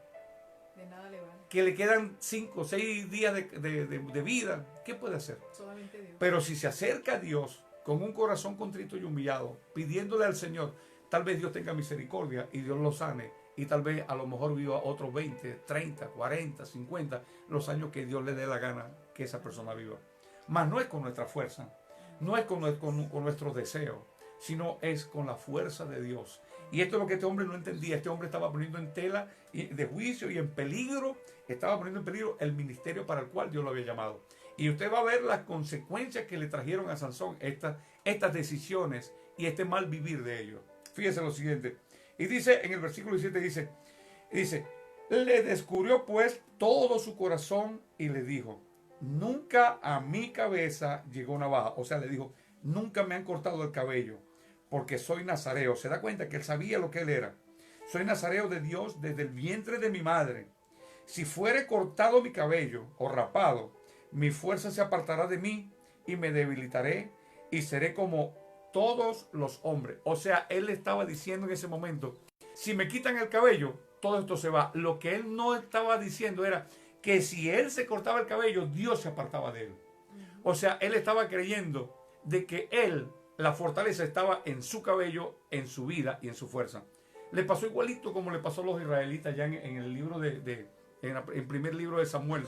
de nada le vale. Que le quedan 5 o 6 días de vida, ¿qué puede hacer? Solamente Dios. Pero si se acerca a Dios con un corazón contrito y humillado, pidiéndole al Señor, tal vez Dios tenga misericordia y Dios lo sane. Y tal vez a lo mejor viva otros 20, 30, 40, 50, los años que Dios le dé la gana que esa persona viva. Mas no es con nuestra fuerza, no es con nuestros deseos, sino es con la fuerza de Dios. Y esto es lo que este hombre no entendía. Este hombre estaba poniendo en tela de juicio y en peligro, estaba poniendo en peligro el ministerio para el cual Dios lo había llamado. Y usted va a ver las consecuencias que le trajeron a Sansón estas decisiones y este mal vivir de ellos. Fíjese lo siguiente. Y dice, en el versículo 17 dice, le descubrió pues todo su corazón y le dijo, nunca a mi cabeza llegó navaja. O sea, le dijo, nunca me han cortado el cabello, porque soy nazareo. Se da cuenta que él sabía lo que él era. Soy nazareo de Dios desde el vientre de mi madre. Si fuere cortado mi cabello o rapado, mi fuerza se apartará de mí y me debilitaré y seré como todos los hombres. O sea, él estaba diciendo en ese momento, si me quitan el cabello, todo esto se va. Lo que él no estaba diciendo era que si él se cortaba el cabello, Dios se apartaba de él. O sea, él estaba creyendo de que él, la fortaleza estaba en su cabello, en su vida y en su fuerza. Le pasó igualito como le pasó a los israelitas ya en el libro en el primer libro de Samuel.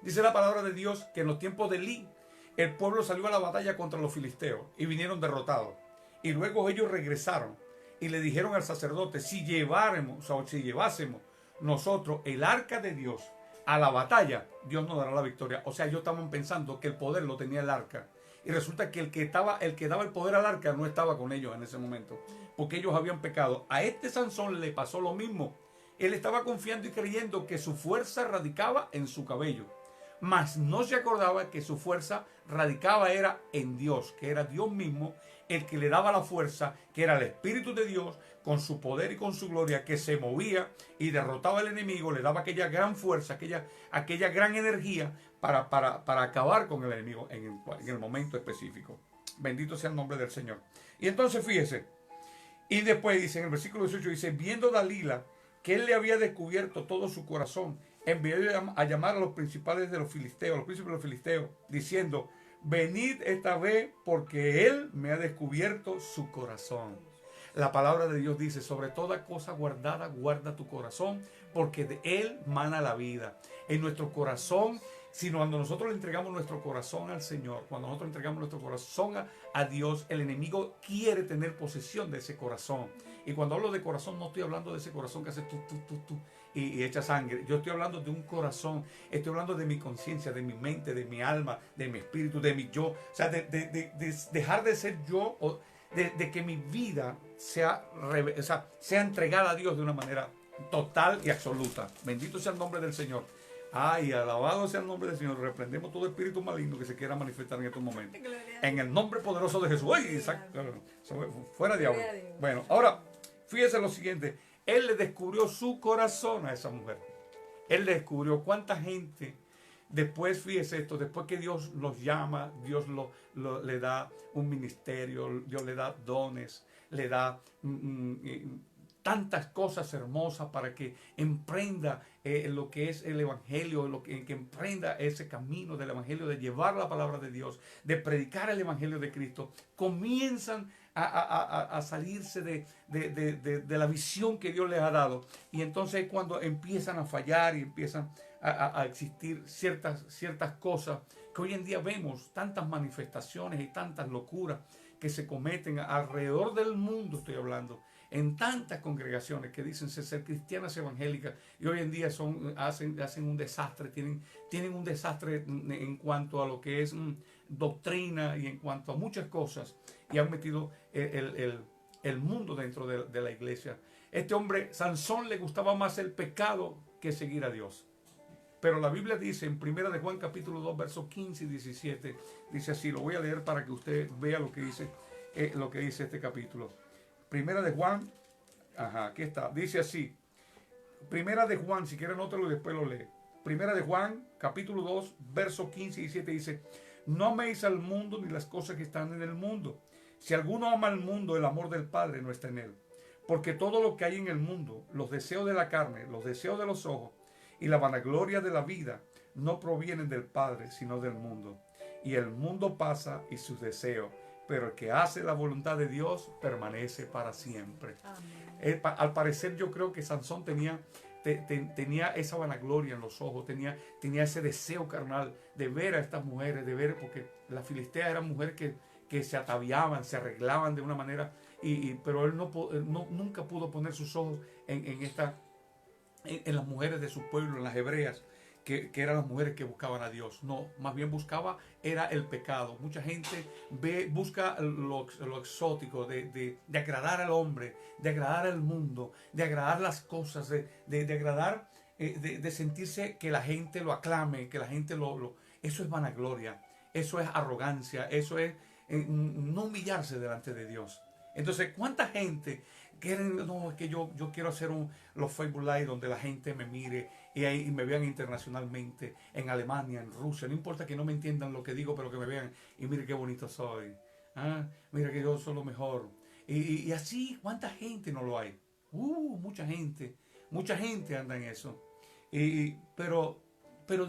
Dice la palabra de Dios que en los tiempos de Elí, el pueblo salió a la batalla contra los filisteos y vinieron derrotados. Y luego ellos regresaron y le dijeron al sacerdote, si llevásemos nosotros el arca de Dios a la batalla, Dios nos dará la victoria. O sea, ellos estaban pensando que el poder lo tenía el arca. Y resulta que el que daba el poder al arca no estaba con ellos en ese momento, porque ellos habían pecado. A este Sansón le pasó lo mismo. Él estaba confiando y creyendo que su fuerza radicaba en su cabello, mas no se acordaba que su fuerza radicaba era en Dios, que era Dios mismo el que le daba la fuerza, que era el Espíritu de Dios con su poder y con su gloria, que se movía y derrotaba al enemigo, le daba aquella gran fuerza, aquella gran energía para acabar con el enemigo en el momento específico. Bendito sea el nombre del Señor. Y entonces fíjese, y después dice en el versículo 18, dice, viendo Dalila que él le había descubierto todo su corazón, envió a llamar a los principales de los filisteos, los príncipes de los filisteos, diciendo, venid esta vez porque él me ha descubierto su corazón. La palabra de Dios dice, sobre toda cosa guardada, guarda tu corazón, porque de él mana la vida. En nuestro corazón, sino cuando nosotros le entregamos nuestro corazón al Señor, cuando nosotros entregamos nuestro corazón a Dios, el enemigo quiere tener posesión de ese corazón. Y cuando hablo de corazón, no estoy hablando de ese corazón que hace tú y echa sangre. Yo estoy hablando de un corazón, estoy hablando de mi conciencia, de mi mente, de mi alma, de mi espíritu, de mi yo. O sea, de dejar de ser yo, o de que mi vida sea entregada a Dios de una manera total y absoluta. Bendito sea el nombre del Señor. Ay, alabado sea el nombre del Señor. Reprendemos todo espíritu maligno que se quiera manifestar en estos momentos. En el nombre poderoso de Jesús. ¡Ay! Fuera diablo. Bueno, ahora, fíjese lo siguiente. Él le descubrió su corazón a esa mujer. Él le descubrió cuánta gente. Después, fíjese esto, después que Dios los llama, Dios le da un ministerio, Dios le da dones, le da tantas cosas hermosas para que emprenda lo que es el evangelio, que emprenda ese camino del evangelio, de llevar la palabra de Dios, de predicar el evangelio de Cristo. Comienzan a salirse de la visión que Dios les ha dado, y entonces cuando empiezan a fallar y empiezan a existir ciertas cosas que hoy en día vemos, tantas manifestaciones y tantas locuras que se cometen alrededor del mundo, estoy hablando, en tantas congregaciones que dicen ser cristianas evangélicas, y hoy en día hacen un desastre, tienen un desastre en cuanto a lo que es doctrina y en cuanto a muchas cosas, y han metido el mundo dentro de la iglesia. Este hombre, Sansón, le gustaba más el pecado que seguir a Dios. Pero la Biblia dice en 1 de Juan capítulo 2 versos 15 y 17, dice así, lo voy a leer para que usted vea lo que dice este capítulo. 1 de Juan, aquí está, dice así, 1 de Juan, si quiere anótalo y después lo lee. 1 de Juan capítulo 2 versos 15 y 17 dice, no améis al mundo ni las cosas que están en el mundo. Si alguno ama al mundo, el amor del Padre no está en él. Porque todo lo que hay en el mundo, los deseos de la carne, los deseos de los ojos y la vanagloria de la vida, no provienen del Padre, sino del mundo. Y el mundo pasa y sus deseos, pero el que hace la voluntad de Dios permanece para siempre. Al parecer yo creo que Sansón tenía esa vanagloria en los ojos, tenía ese deseo carnal de ver a estas mujeres, porque las filisteas eran mujeres que se ataviaban, se arreglaban de una manera, pero él nunca pudo poner sus ojos en las mujeres de su pueblo, en las hebreas, que eran las mujeres que buscaban a Dios. No, más bien buscaba era el pecado. Mucha gente busca lo exótico, de agradar al hombre, de agradar al mundo, de agradar las cosas, de agradar, de sentirse que la gente lo aclame, que la gente eso es vanagloria, eso es arrogancia, eso es no humillarse delante de Dios. Entonces, ¿cuánta gente quieren? No, es que yo quiero hacer los Facebook Live donde la gente me mire y me vean internacionalmente, en Alemania, en Rusia, no importa que no me entiendan lo que digo, pero que me vean y mire qué bonito soy. Mira que yo soy lo mejor. Y así, ¿cuánta gente no lo hay? Mucha gente anda en eso. Pero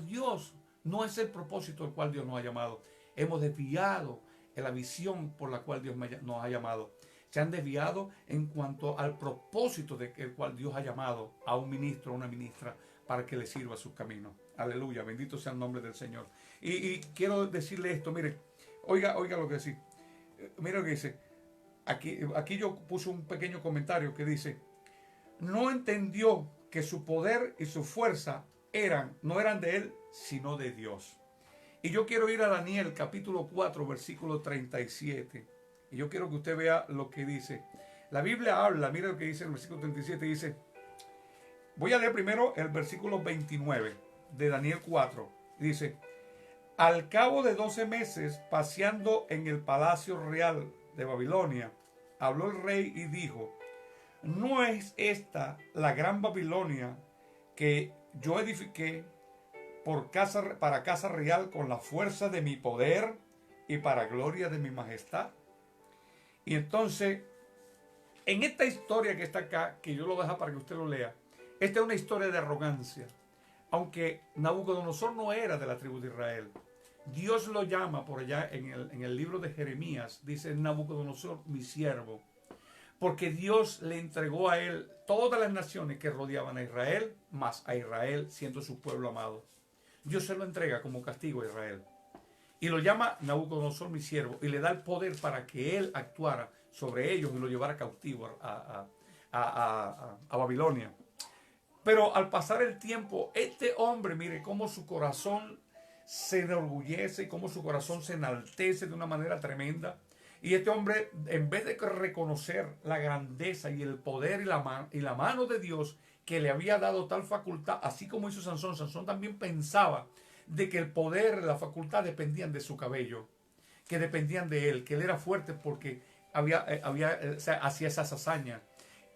Dios no es el propósito al cual Dios nos ha llamado. Hemos desviado en la visión por la cual Dios nos ha llamado. Se han desviado en cuanto al propósito el cual Dios ha llamado a un ministro, a una ministra, para que le sirva a sus caminos. Aleluya, bendito sea el nombre del Señor. Y quiero decirle esto, mire, oiga lo que dice. Mira lo que dice. Aquí yo puse un pequeño comentario que dice, no entendió que su poder y su fuerza no eran de él, sino de Dios. Y yo quiero ir a Daniel capítulo 4, versículo 37. Y yo quiero que usted vea lo que dice. La Biblia habla, mira lo que dice en el versículo 37, dice, voy a leer primero el versículo 29 de Daniel 4. Dice, al cabo de 12 meses, paseando en el palacio real de Babilonia, habló el rey y dijo, ¿no es esta la gran Babilonia que yo edifiqué para casa real con la fuerza de mi poder y para gloria de mi majestad? Y entonces, en esta historia que está acá, que yo lo dejo para que usted lo lea, esta es una historia de arrogancia. Aunque Nabucodonosor no era de la tribu de Israel, Dios lo llama por allá en el libro de Jeremías, dice Nabucodonosor, mi siervo, porque Dios le entregó a él todas las naciones que rodeaban a Israel, más a Israel siendo su pueblo amado. Dios se lo entrega como castigo a Israel. Y lo llama Nabucodonosor, mi siervo, y le da el poder para que él actuara sobre ellos y lo llevara cautivo a Babilonia. Pero al pasar el tiempo, este hombre, mire cómo su corazón se enorgullece y cómo su corazón se enaltece de una manera tremenda. Y este hombre, en vez de reconocer la grandeza y el poder y la mano de Dios que le había dado tal facultad, así como hizo Sansón, Sansón también pensaba de que el poder, la facultad dependían de su cabello, que dependían de él, que él era fuerte porque hacía esas hazañas.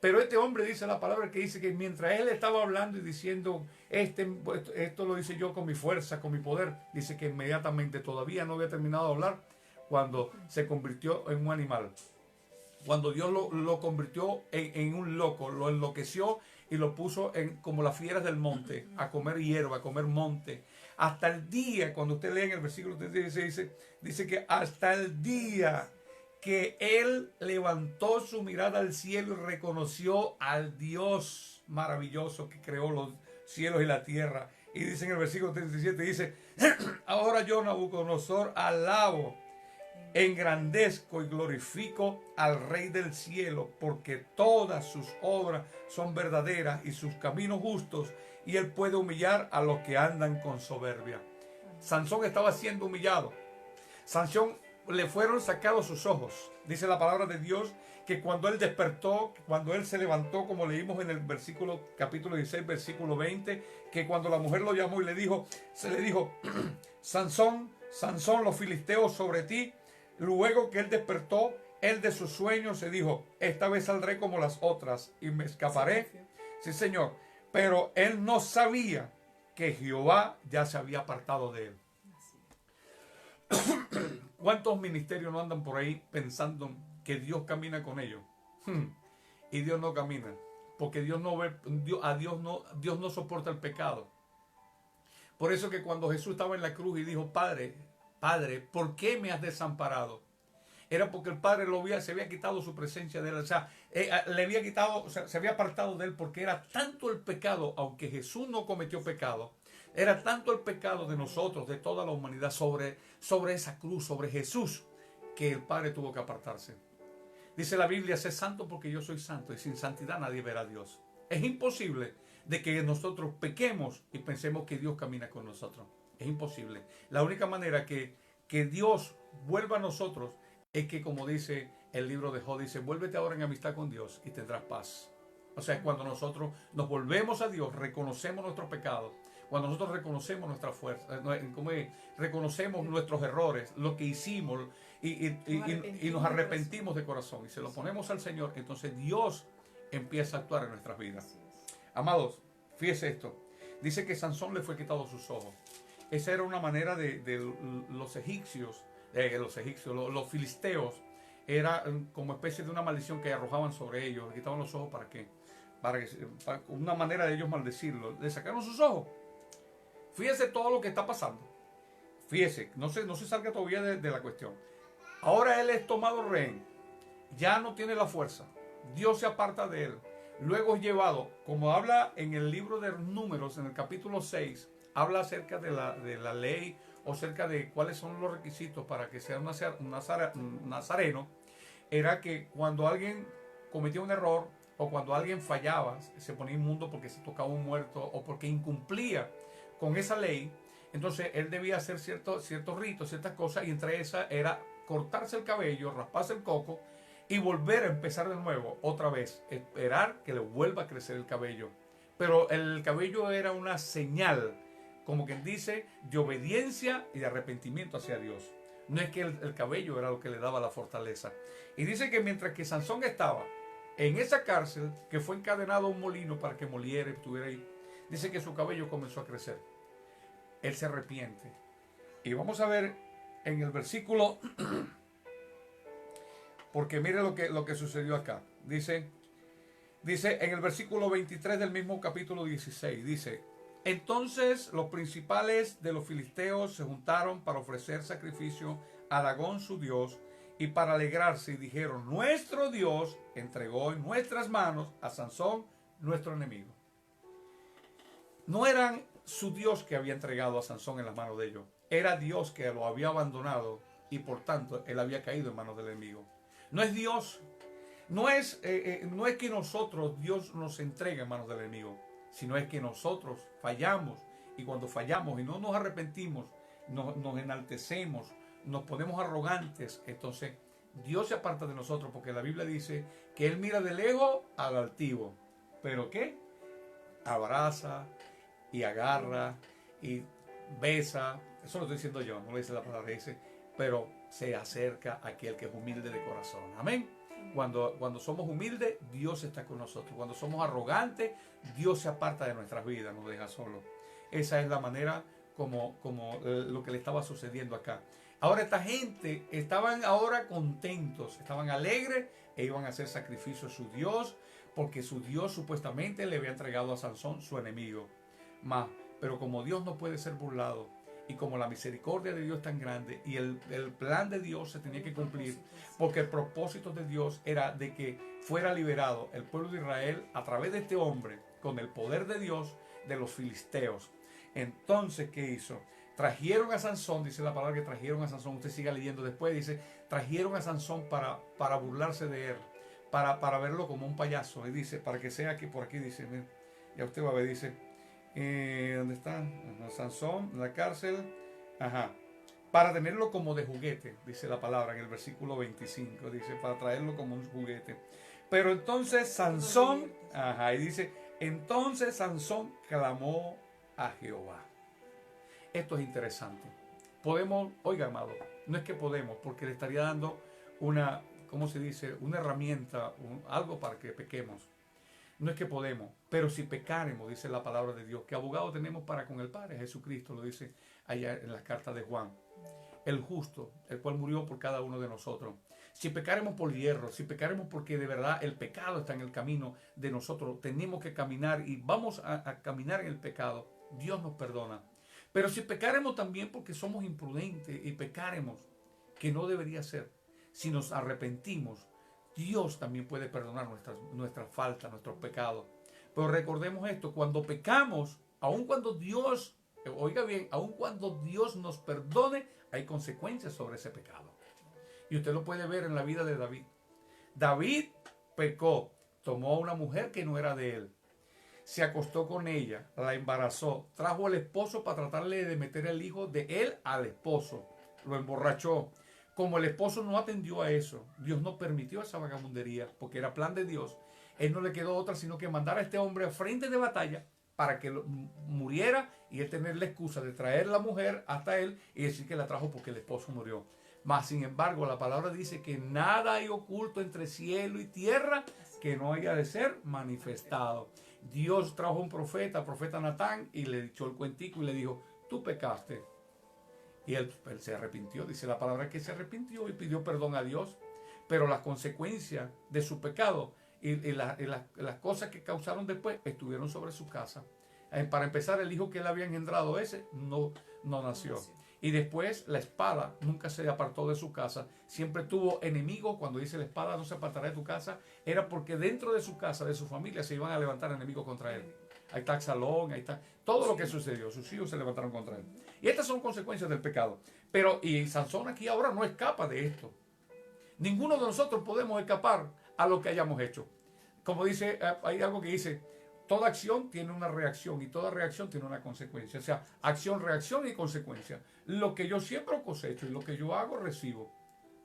Pero este hombre dice la palabra que dice que mientras él estaba hablando y diciendo, esto lo hice yo con mi fuerza, con mi poder, dice que inmediatamente todavía no había terminado de hablar cuando se convirtió en un animal. Cuando Dios lo convirtió en un loco, lo enloqueció y lo puso como las fieras del monte, a comer hierba, a comer monte. Hasta el día, cuando usted lee en el versículo 36, dice que hasta el día que él levantó su mirada al cielo y reconoció al Dios maravilloso que creó los cielos y la tierra. Y dice en el versículo 37, dice, ahora yo, Nabucodonosor, alabo, engrandezco y glorifico al Rey del cielo, porque todas sus obras son verdaderas y sus caminos justos, y él puede humillar a los que andan con soberbia. Sansón estaba siendo humillado. Sansón le fueron sacados sus ojos. Dice la palabra de Dios que cuando él despertó, cuando él se levantó, como leímos en el capítulo 16, versículo 20, que cuando la mujer lo llamó y se le dijo, Sansón, Sansón, los filisteos sobre ti. Luego que él despertó, él de sus sueños se dijo, esta vez saldré como las otras y me escaparé. Sí, Señor. Pero él no sabía que Jehová ya se había apartado de él. ¿Cuántos ministerios no andan por ahí pensando que Dios camina con ellos? Y Dios no camina. Porque Dios no soporta el pecado. Por eso que cuando Jesús estaba en la cruz y dijo, Padre, ¿por qué me has desamparado? Era porque el Padre se había quitado su presencia de él. O sea, le había quitado, se había apartado de él porque era tanto el pecado, aunque Jesús no cometió pecado, era tanto el pecado de nosotros, de toda la humanidad, sobre esa cruz, sobre Jesús, que el Padre tuvo que apartarse. Dice la Biblia, sé santo porque yo soy santo, y sin santidad nadie verá a Dios. Es imposible de que nosotros pequemos y pensemos que Dios camina con nosotros. Es imposible. La única manera que Dios vuelva a nosotros es que, como dice el libro de Job, dice, vuélvete ahora en amistad con Dios y tendrás paz. O sea, cuando nosotros nos volvemos a Dios, reconocemos nuestros pecados, cuando nosotros reconocemos nuestra fuerza, reconocemos nuestros errores, lo que hicimos y nos arrepentimos de corazón y se lo ponemos al Señor, entonces Dios empieza a actuar en nuestras vidas. Amados, fíjese esto. Dice que Sansón le fue quitado sus ojos. Esa era una manera de los egipcios, los filisteos, era como especie de una maldición que arrojaban sobre ellos, le quitaban los ojos para una manera de ellos maldecirlo, le sacaron sus ojos. Fíjese todo lo que está pasando. Fíjese, no se salga todavía de la cuestión. Ahora él es tomado rehén, ya no tiene la fuerza, Dios se aparta de él, luego es llevado, como habla en el libro de Números, en el capítulo 6, habla acerca de la ley o acerca de cuáles son los requisitos para que sea un nazareno. Era que cuando alguien cometía un error o cuando alguien fallaba, se ponía inmundo porque se tocaba un muerto o porque incumplía con esa ley, Entonces él debía hacer ciertos ritos, ciertas cosas, y entre esas era cortarse el cabello, rasparse el coco y volver a empezar de nuevo, otra vez, esperar que le vuelva a crecer el cabello. Pero el cabello era una señal, como quien dice, de obediencia y de arrepentimiento hacia Dios. No es que el cabello era lo que le daba la fortaleza. Y dice que mientras que Sansón estaba en esa cárcel, que fue encadenado a un molino para que moliera y estuviera ahí, dice que su cabello comenzó a crecer. Él se arrepiente. Y vamos a ver en el versículo, porque mire lo que sucedió acá. Dice en el versículo 23 del mismo capítulo 16, dice: entonces los principales de los filisteos se juntaron para ofrecer sacrificio a Dagón su dios y para alegrarse, y dijeron: nuestro Dios entregó en nuestras manos a Sansón, nuestro enemigo. No eran su Dios que había entregado a Sansón en las manos de ellos, era Dios que lo había abandonado y por tanto él había caído en manos del enemigo. No es Dios, no es que nosotros, Dios nos entregue en manos del enemigo, sino es que nosotros fallamos, y cuando fallamos y no nos arrepentimos, nos enaltecemos, nos ponemos arrogantes, entonces Dios se aparta de nosotros, porque la Biblia dice que Él mira de lejos al altivo, pero ¿qué? Abraza y agarra y besa. Eso lo estoy diciendo yo, no lo dice la palabra, dice, pero se acerca a aquel que es humilde de corazón. Amén. Cuando somos humildes, Dios está con nosotros. Cuando somos arrogantes, Dios se aparta de nuestras vidas, nos deja solos. Esa es la manera como lo que le estaba sucediendo acá. Ahora esta gente estaban ahora contentos, estaban alegres e iban a hacer sacrificio a su Dios, porque su Dios supuestamente le había entregado a Sansón, su enemigo. Pero como Dios no puede ser burlado, y como la misericordia de Dios es tan grande, y el plan de Dios se tenía que cumplir, porque el propósito de Dios era de que fuera liberado el pueblo de Israel a través de este hombre, con el poder de Dios, de los filisteos. Entonces, ¿qué hizo? Trajeron a Sansón, dice la palabra que trajeron a Sansón, usted siga leyendo después, dice, trajeron a Sansón para burlarse de él, para verlo como un payaso, y dice, para que sea que por aquí dice, mira, ya usted va a ver, dice, ¿dónde está? Sansón, en la cárcel, para tenerlo como de juguete, dice la palabra en el versículo 25, dice, para traerlo como un juguete. Pero entonces Sansón, y dice, entonces Sansón clamó a Jehová. Esto es interesante. Podemos, oiga amado, no es que podemos, porque le estaría dando una, ¿cómo se dice? Una herramienta, algo para que pequemos. No es que podemos, pero si pecaremos, dice la palabra de Dios, que abogado tenemos para con el Padre, Jesucristo, lo dice allá en las cartas de Juan. El justo, el cual murió por cada uno de nosotros. Si pecaremos por hierro, si pecaremos porque de verdad el pecado está en el camino de nosotros, tenemos que caminar y vamos a caminar en el pecado, Dios nos perdona. Pero si pecaremos también porque somos imprudentes y pecaremos, que no debería ser, si nos arrepentimos, Dios también puede perdonar nuestras faltas, nuestros pecados. Pero recordemos esto, cuando pecamos, aun cuando Dios, oiga bien, aun cuando Dios nos perdone, hay consecuencias sobre ese pecado. Y usted lo puede ver en la vida de David. David pecó, tomó a una mujer que no era de él, se acostó con ella, la embarazó, trajo al esposo para tratarle de meter el hijo de él al esposo, lo emborrachó. Como el esposo no atendió a eso, Dios no permitió esa vagabundería, porque era plan de Dios. Él no le quedó otra sino que mandar a este hombre a frente de batalla para que muriera y él tener la excusa de traer la mujer hasta él y decir que la trajo porque el esposo murió. Mas, sin embargo, la palabra dice que nada hay oculto entre cielo y tierra que no haya de ser manifestado. Dios trajo un profeta Natán, y le echó el cuentico y le dijo, tú pecaste. Y él se arrepintió, dice la palabra que se arrepintió y pidió perdón a Dios. Pero las consecuencias de su pecado y las cosas que causaron después estuvieron sobre su casa. Para empezar, el hijo que él había engendrado ese no nació. Y después la espada nunca se apartó de su casa. Siempre tuvo enemigos. Cuando dice la espada no se apartará de tu casa, era porque dentro de su casa, de su familia, se iban a levantar enemigos contra él. Ahí está Absalón, ahí está todo lo que sucedió. Sus hijos se levantaron contra él. Y estas son consecuencias del pecado. Y Sansón aquí ahora no escapa de esto. Ninguno de nosotros podemos escapar a lo que hayamos hecho. Como dice, hay algo que dice, toda acción tiene una reacción y toda reacción tiene una consecuencia. O sea, acción, reacción y consecuencia. Lo que yo siembro cosecho y lo que yo hago recibo.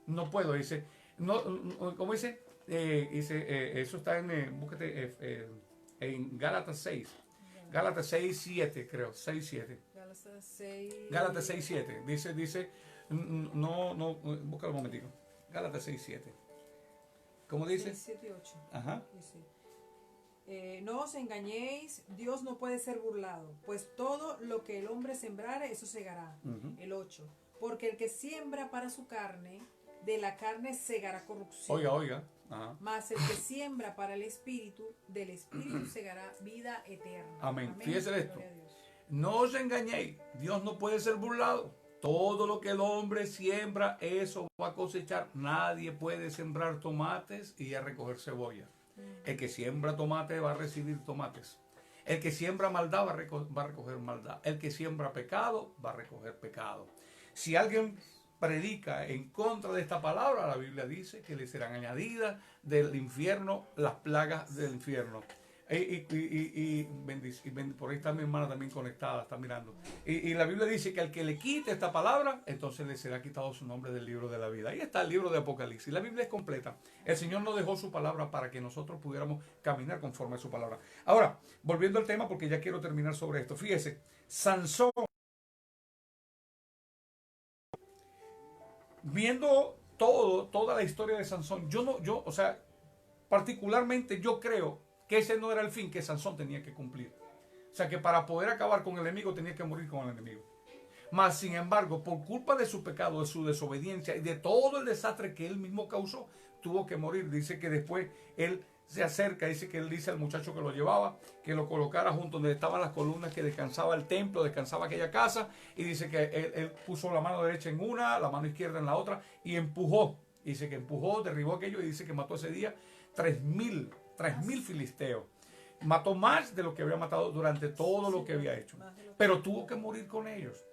No puedo, dice, no, como dice, eso está en, búsquete, en Gálatas 6. Gálatas 6, 7, creo, 6, 7. Gálatas 6, 7. Dice, búscalo un momentico. Gálatas 6, 7. ¿Cómo dice? 6, 7 y 8. Ajá. Dice, no os engañéis, Dios no puede ser burlado, pues todo lo que el hombre sembrare, eso segará. El 8. Porque el que siembra para su carne, de la carne segará corrupción. Oiga. Ajá. Mas el que siembra para el espíritu, del espíritu segará vida eterna. Amén. Fíjese de esto. No os engañéis, Dios no puede ser burlado. Todo lo que el hombre siembra, eso va a cosechar. Nadie puede sembrar tomates y a recoger cebolla. El que siembra tomate va a recibir tomates. El que siembra maldad va a recoger maldad. El que siembra pecado va a recoger pecado. Si alguien predica en contra de esta palabra, la Biblia dice que le serán añadidas del infierno las plagas del infierno. Por ahí está mi hermana también conectada, está mirando. Y la Biblia dice que al que le quite esta palabra, entonces le será quitado su nombre del libro de la vida. Ahí está el libro de Apocalipsis. La Biblia es completa. El Señor nos dejó su palabra para que nosotros pudiéramos caminar conforme a su palabra. Ahora, volviendo al tema, porque ya quiero terminar sobre esto. Fíjese, Sansón, viendo toda la historia de Sansón, particularmente yo creo que ese no era el fin que Sansón tenía que cumplir. O sea, que para poder acabar con el enemigo tenía que morir con el enemigo. Mas, sin embargo, por culpa de su pecado, de su desobediencia y de todo el desastre que él mismo causó, tuvo que morir. Dice que después él se acerca, dice que él dice al muchacho que lo llevaba, que lo colocara junto donde estaban las columnas que descansaba el templo, descansaba aquella casa, y dice que él puso la mano derecha en una, la mano izquierda en la otra, y empujó. Dice que empujó, derribó aquello, y dice que mató ese día 3,000 filisteos. Mató más de lo que había matado durante todo lo que había hecho. Pero tuvo que morir con ellos.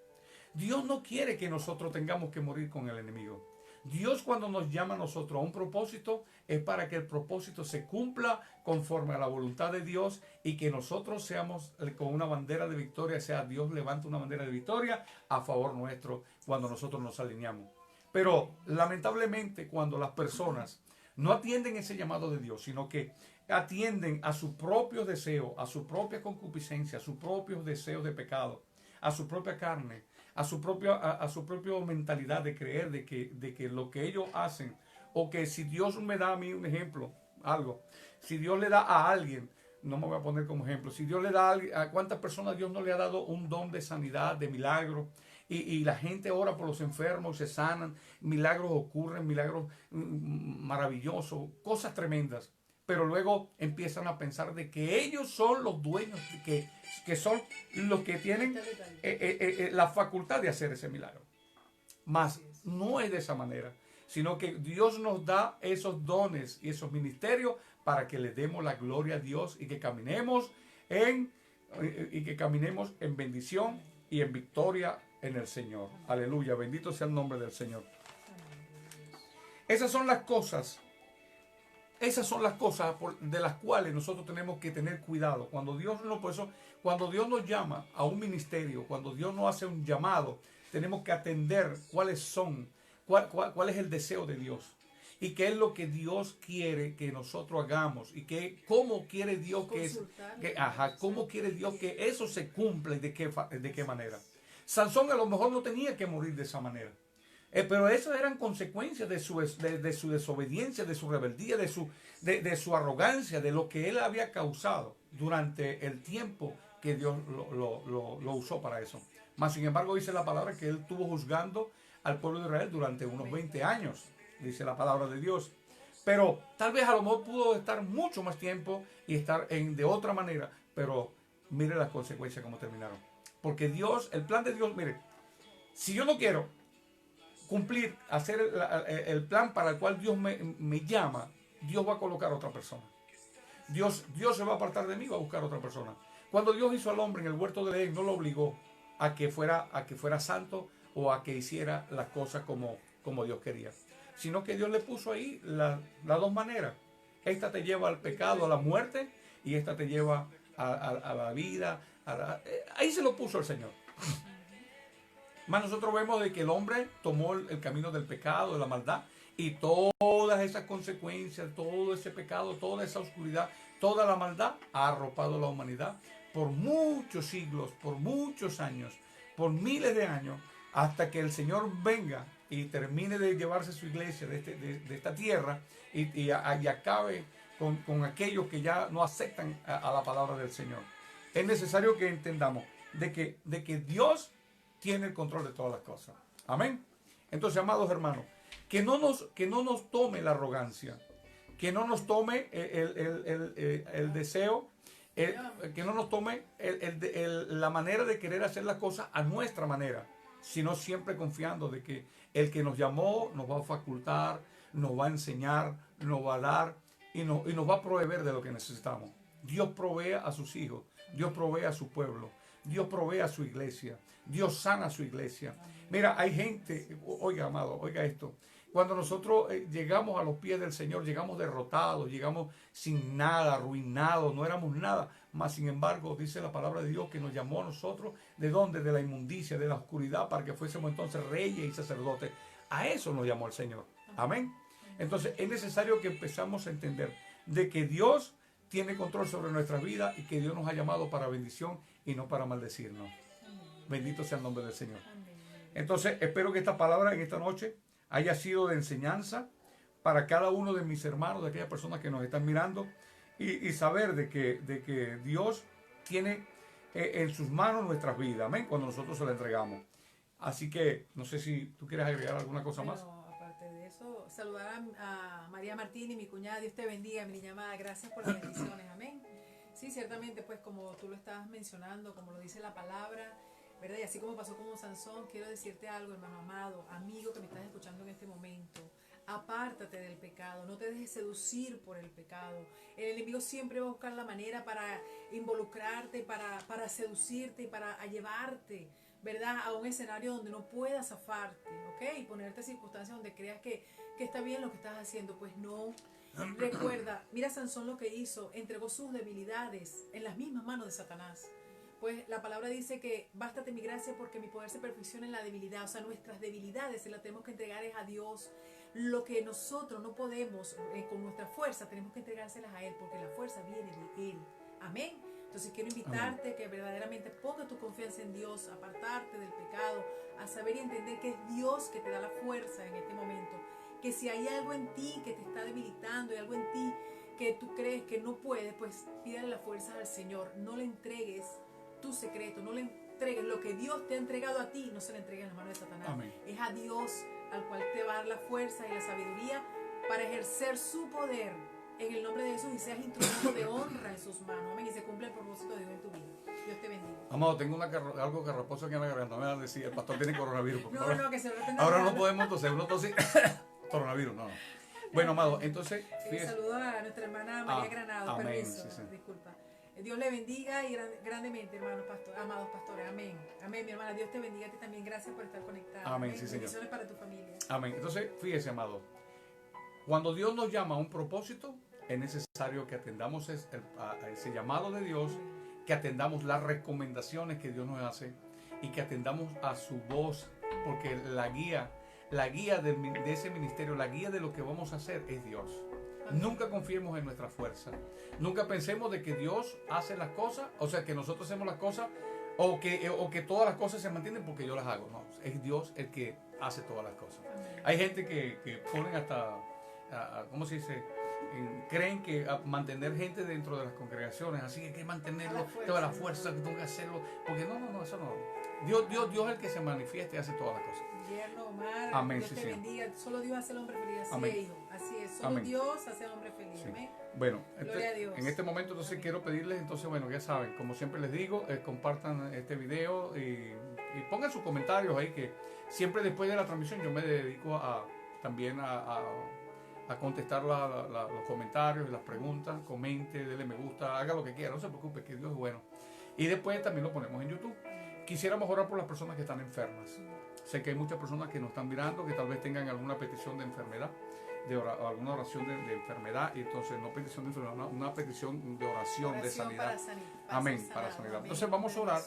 Dios no quiere que nosotros tengamos que morir con el enemigo. Dios, cuando nos llama a nosotros a un propósito, es para que el propósito se cumpla conforme a la voluntad de Dios y que nosotros seamos con una bandera de victoria, sea Dios levanta una bandera de victoria a favor nuestro cuando nosotros nos alineamos. Pero lamentablemente, cuando las personas no atienden ese llamado de Dios, sino que atienden a sus propios deseos, a su propia concupiscencia, a sus propios deseos de pecado, a su propia carne, a su propia mentalidad de creer de que lo que ellos hacen, o que si Dios me da a mí un ejemplo, algo, si Dios le da a alguien, no me voy a poner como ejemplo, si Dios le da a cuántas personas Dios no le ha dado un don de sanidad, de milagro, y la gente ora por los enfermos, se sanan, milagros ocurren, milagros maravillosos, cosas tremendas. Pero luego empiezan a pensar de que ellos son los dueños, que son los que tienen la facultad de hacer ese milagro. Mas no es de esa manera, sino que Dios nos da esos dones y esos ministerios para que le demos la gloria a Dios y que caminemos en bendición y en victoria en el Señor. Aleluya, bendito sea el nombre del Señor. Esas son las cosas de las cuales nosotros tenemos que tener cuidado. Cuando Dios nos llama a un ministerio, cuando Dios nos hace un llamado, tenemos que atender cuál es el deseo de Dios y qué es lo que Dios quiere que nosotros hagamos y cómo quiere Dios cómo quiere Dios que eso se cumpla y de qué manera. Sansón a lo mejor no tenía que morir de esa manera. Pero esas eran consecuencias de su desobediencia, de su rebeldía, de su arrogancia, de lo que él había causado durante el tiempo que Dios lo usó para eso. Mas, sin embargo, dice la palabra que él estuvo juzgando al pueblo de Israel durante unos 20 años, dice la palabra de Dios. Pero tal vez a lo mejor pudo estar mucho más tiempo y estar de otra manera, pero mire las consecuencias como terminaron. Porque Dios, el plan de Dios, mire, si yo no quiero cumplir, hacer el plan para el cual Dios me llama, Dios va a colocar a otra persona. Dios se va a apartar de mí y va a buscar a otra persona. Cuando Dios hizo al hombre en el huerto de Edén, no lo obligó a que fuera santo o a que hiciera las cosas como Dios quería, sino que Dios le puso ahí las dos maneras. Esta te lleva al pecado, a la muerte, y esta te lleva a la vida. Ahí se lo puso el Señor. Más nosotros vemos de que el hombre tomó el camino del pecado, de la maldad, y todas esas consecuencias, todo ese pecado, toda esa oscuridad, toda la maldad ha arropado a la humanidad por muchos siglos, por muchos años, por miles de años, hasta que el Señor venga y termine de llevarse su iglesia de esta tierra y acabe con aquellos que ya no aceptan a la palabra del Señor. Es necesario que entendamos de que Dios tiene el control de todas las cosas. Amén. Entonces, amados hermanos, que no nos tome la arrogancia, que no nos tome el deseo, que no nos tome la manera de querer hacer las cosas a nuestra manera, sino siempre confiando de que el que nos llamó nos va a facultar, nos va a enseñar, nos va a dar y nos va a proveer de lo que necesitamos. Dios provee a sus hijos, Dios provee a su pueblo, Dios provee a su iglesia, Dios sana a su iglesia. Mira, hay gente, oiga amado, oiga esto, cuando nosotros llegamos a los pies del Señor, llegamos derrotados, llegamos sin nada, arruinados, no éramos nada, mas sin embargo dice la palabra de Dios que nos llamó a nosotros, ¿de dónde? De la inmundicia, de la oscuridad, para que fuésemos entonces reyes y sacerdotes. A eso nos llamó el Señor. Amén. Entonces es necesario que empezamos a entender de que Dios tiene control sobre nuestras vidas y que Dios nos ha llamado para bendición y no para maldecirnos. Bendito sea el nombre del Señor. Entonces espero que esta palabra en esta noche haya sido de enseñanza para cada uno de mis hermanos, de aquellas personas que nos están mirando y saber de que Dios tiene en sus manos nuestras vidas. Amén. Cuando nosotros se la entregamos. Así que no sé si tú quieres agregar alguna cosa más. Aparte de eso, saludar a María Martínez, mi cuñada. Dios te bendiga, mi niña amada. Gracias por las bendiciones. Amén. Sí, ciertamente, pues como tú lo estabas mencionando, como lo dice la palabra, ¿verdad? Y así como pasó con Sansón, quiero decirte algo, hermano amado, amigo que me estás escuchando en este momento. Apártate del pecado, no te dejes seducir por el pecado. El enemigo siempre va a buscar la manera para involucrarte, para seducirte y para llevarte, ¿verdad?, a un escenario donde no puedas zafarte, ¿ok? Y ponerte en circunstancias donde creas que está bien lo que estás haciendo. Pues no. Recuerda, mira Sansón lo que hizo, entregó sus debilidades en las mismas manos de Satanás. Pues la palabra dice que bástate mi gracia porque mi poder se perfecciona en la debilidad. O sea, nuestras debilidades se las tenemos que entregar es a Dios. Lo que nosotros no podemos con nuestra fuerza, tenemos que entregárselas a Él, porque la fuerza viene de Él. Amén. Entonces quiero invitarte a que verdaderamente ponga tu confianza en Dios, apartarte del pecado, a saber y entender que es Dios que te da la fuerza en este momento. Que si hay algo en ti que te está debilitando, hay algo en ti que tú crees que no puedes, pues pídale la fuerza al Señor. No le entregues tu secreto, no le entregues lo que Dios te ha entregado a ti, no se le entregue en las manos de Satanás. Amén. Es a Dios al cual te va a dar la fuerza y la sabiduría para ejercer su poder en el nombre de Jesús y seas instrumento de honra en sus manos. Amén. Y se cumple el propósito de Dios en tu vida. Dios te bendiga. Amado, tengo algo carraposo aquí en la garganta. Me van a decir, el pastor tiene coronavirus. No, que se lo retenga. Ahora no podemos toser, uno tose. Coronavirus, no. Bueno, amado, entonces. Saludo a nuestra hermana María Granado. Amén, Permiso, sí. disculpa. Dios le bendiga y grandemente, hermanos amados pastores. Amén. Amén, mi hermana. Dios te bendiga a ti también. Gracias por estar conectada. Amén, sí, Señor. Bendiciones para tu familia. Amén. Entonces, fíjese, amado. Cuando Dios nos llama a un propósito, es necesario que atendamos a ese llamado de Dios, que atendamos las recomendaciones que Dios nos hace y que atendamos a su voz, porque la guía de ese ministerio, la guía de lo que vamos a hacer es Dios. Nunca confiemos en nuestra fuerza. Nunca pensemos de que Dios hace las cosas, o sea, que nosotros hacemos las cosas o que todas las cosas se mantienen porque yo las hago. No, es Dios el que hace todas las cosas. Hay gente que ponen hasta, ¿cómo se dice? Creen que mantener gente dentro de las congregaciones, así que hay que mantenerlo, toda la fuerza, que tengo que hacerlo, porque no, eso no. Dios es el que se manifiesta y hace todas las cosas. Guillermo, Omar, amén, Dios te bendiga. Solo Dios hace al hombre feliz, así amén. Es, hijo. Así es, solo amén. Dios hace al hombre feliz. Sí. Amén. Bueno, Gloria a Dios. En este momento entonces quiero pedirles, entonces bueno, ya saben, como siempre les digo, compartan este video y pongan sus comentarios ahí, que siempre después de la transmisión yo me dedico también a contestar los comentarios y las preguntas. Comente, dele me gusta, haga lo que quiera, no se preocupe, que Dios es bueno. Y después también lo ponemos en YouTube. Quisiéramos orar por las personas que están enfermas. Sé que hay muchas personas que nos están mirando que tal vez tengan alguna petición de enfermedad. alguna oración de enfermedad, y entonces no petición de enfermedad, una petición de oración de sanidad. Amén, para sanidad. Entonces vamos a orar.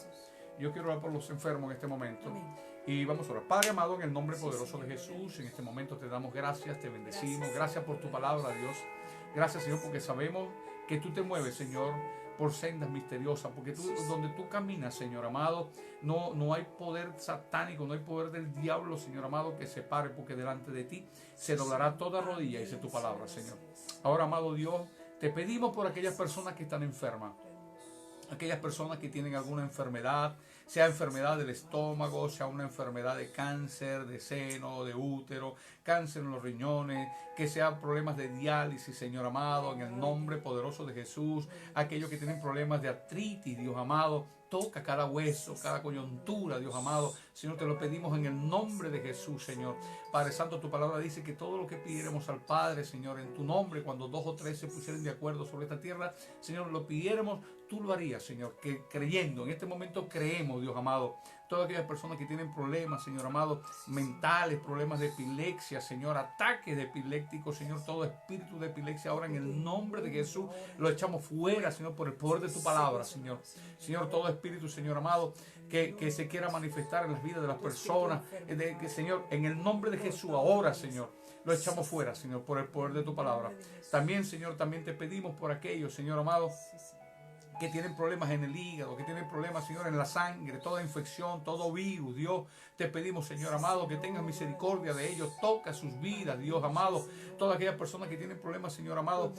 Yo quiero orar por los enfermos en este momento. Amén. Y vamos a orar. Padre amado, en el nombre poderoso de Jesús, en este momento te damos gracias, te bendecimos. Gracias por tu palabra, Dios. Gracias, Señor, porque sabemos que tú te mueves, Señor, por sendas misteriosas, porque donde tú caminas, Señor amado, no hay poder satánico, no hay poder del diablo, Señor amado, que se pare, porque delante de ti se doblará toda rodilla, dice tu palabra, Señor. Ahora, amado Dios, te pedimos por aquellas personas que están enfermas, aquellas personas que tienen alguna enfermedad, sea enfermedad del estómago, sea una enfermedad de cáncer, de seno, de útero, cáncer en los riñones, que sean problemas de diálisis, Señor amado, en el nombre poderoso de Jesús, aquellos que tienen problemas de artritis, Dios amado, toca cada hueso, cada coyuntura, Dios amado. Señor, te lo pedimos en el nombre de Jesús, Señor. Padre Santo, tu palabra dice que todo lo que pidiéramos al Padre, Señor, en tu nombre, cuando 2 o 3 se pusieran de acuerdo sobre esta tierra, Señor, lo pidiéramos, tú lo harías, Señor, que creyendo, en este momento creemos, Dios amado. Todas aquellas personas que tienen problemas, Señor amado, mentales, problemas de epilepsia, Señor, ataques de epilépticos, Señor, todo espíritu de epilepsia, ahora en el nombre de Jesús lo echamos fuera, Señor, por el poder de tu palabra, Señor. Señor, todo espíritu, Señor amado, que se quiera manifestar en las vidas de las personas, Señor, en el nombre de Jesús, ahora, Señor, lo echamos fuera, Señor, por el poder de tu palabra. También, Señor, también te pedimos por aquellos, Señor amado, que tienen problemas en el hígado, que tienen problemas, Señor, en la sangre, toda infección, todo virus. Dios, te pedimos, Señor amado, que tengas misericordia de ellos, toca sus vidas, Dios amado. Todas aquellas personas que tienen problemas, Señor amado,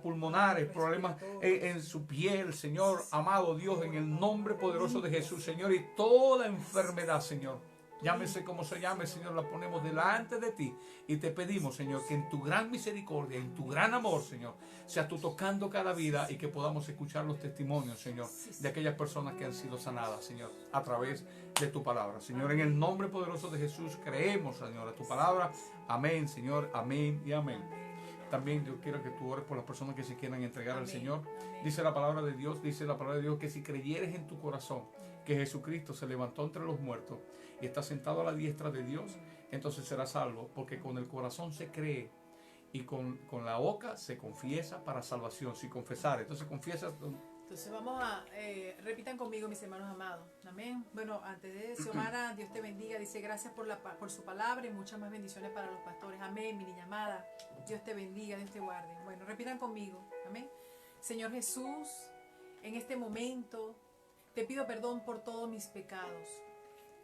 pulmonares, problemas en su piel, Señor amado, Dios, en el nombre poderoso de Jesús, Señor, y toda enfermedad, Señor, llámese como se llame, Señor, la ponemos delante de ti y te pedimos, Señor, que en tu gran misericordia, en tu gran amor, Señor, seas tú tocando cada vida y que podamos escuchar los testimonios, Señor, de aquellas personas que han sido sanadas, Señor, a través de tu palabra. Señor, en el nombre poderoso de Jesús creemos, Señor, a tu palabra. Amén, Señor, amén y amén. También yo quiero que tú ores por las personas que se quieran entregar al Señor. Dice la palabra de Dios, que si creyeres en tu corazón que Jesucristo se levantó entre los muertos y está sentado a la diestra de Dios, entonces serás salvo, porque con el corazón se cree y con la boca se confiesa para salvación. Si confesar, entonces confiesa. Entonces vamos a, repitan conmigo, mis hermanos amados. Amén. Bueno, antes de Xiomara, Dios te bendiga. Dice gracias por su palabra y muchas más bendiciones para los pastores. Amén, mi niña amada. Dios te bendiga, Dios te guarde. Bueno, repitan conmigo. Amén. Señor Jesús, en este momento te pido perdón por todos mis pecados.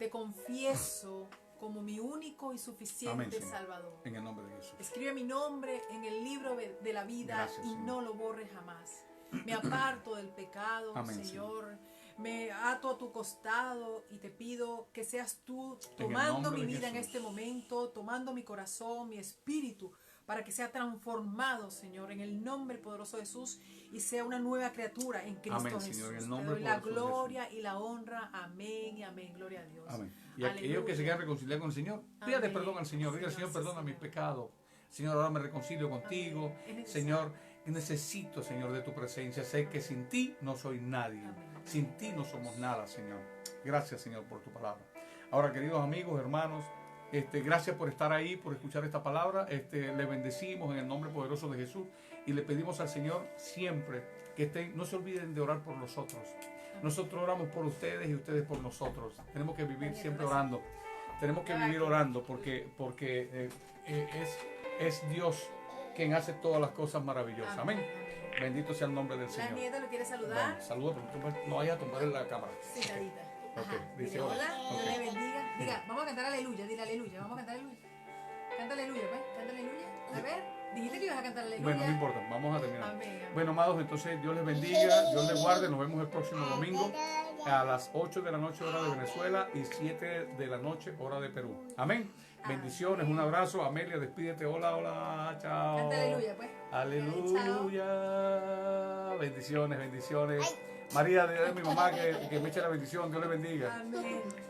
Te confieso como mi único y suficiente Amén, Salvador. En el nombre de Jesús. Escribe mi nombre en el libro de la vida. Gracias, y Señor, no lo borres jamás. Me aparto del pecado, Amén, Señor. Me ato a tu costado y te pido que seas tú tomando mi vida en este momento, tomando mi corazón, mi espíritu, para que sea transformado, Señor, en el nombre poderoso de Jesús y sea una nueva criatura en Cristo, Amén, Jesús. Señor, en el nombre te doy la gloria y la honra. Amén y amén. Gloria a Dios. Amén. Y aquellos que se quieran reconciliar con el Señor, pídale perdón al Señor. Diga, Señor, perdona mis pecados. Señor, ahora me reconcilio contigo. Señor, necesito, Señor, de tu presencia. Sé que sin ti no soy nadie. Sin ti no somos nada, Señor. Gracias, Señor, por tu palabra. Ahora, queridos amigos, hermanos, gracias por estar ahí, por escuchar esta palabra. Le bendecimos en el nombre poderoso de Jesús y le pedimos al Señor siempre que no se olviden de orar por nosotros. Nosotros oramos por ustedes y ustedes por nosotros. Tenemos que vivir siempre orando. Tenemos que vivir orando porque es Dios quien hace todas las cosas maravillosas. Amén. Bendito sea el nombre del Señor. La nieta lo quiere saludar. Bueno, saluda, pero no vayas a tomar en la cámara. Sentadita. Okay, dice hola, Dios le bendiga. Diga, vamos a cantar aleluya, dile aleluya, vamos a cantar aleluya. Canta aleluya, pues, canta aleluya. A ver, dijiste que ibas a cantar aleluya. Bueno, no importa, vamos a terminar. Amén, amén. Bueno, amados, entonces Dios les bendiga, Dios les guarde. Nos vemos el próximo domingo a las 8 de la noche hora de Venezuela y 7 de la noche hora de Perú. Amén. Bendiciones, un abrazo. Amelia, despídete. Hola, hola, chao. Canta aleluya, pues. Aleluya. Bendiciones, bendiciones. María, dile a mi mamá que me eche la bendición. Dios le bendiga. Amén.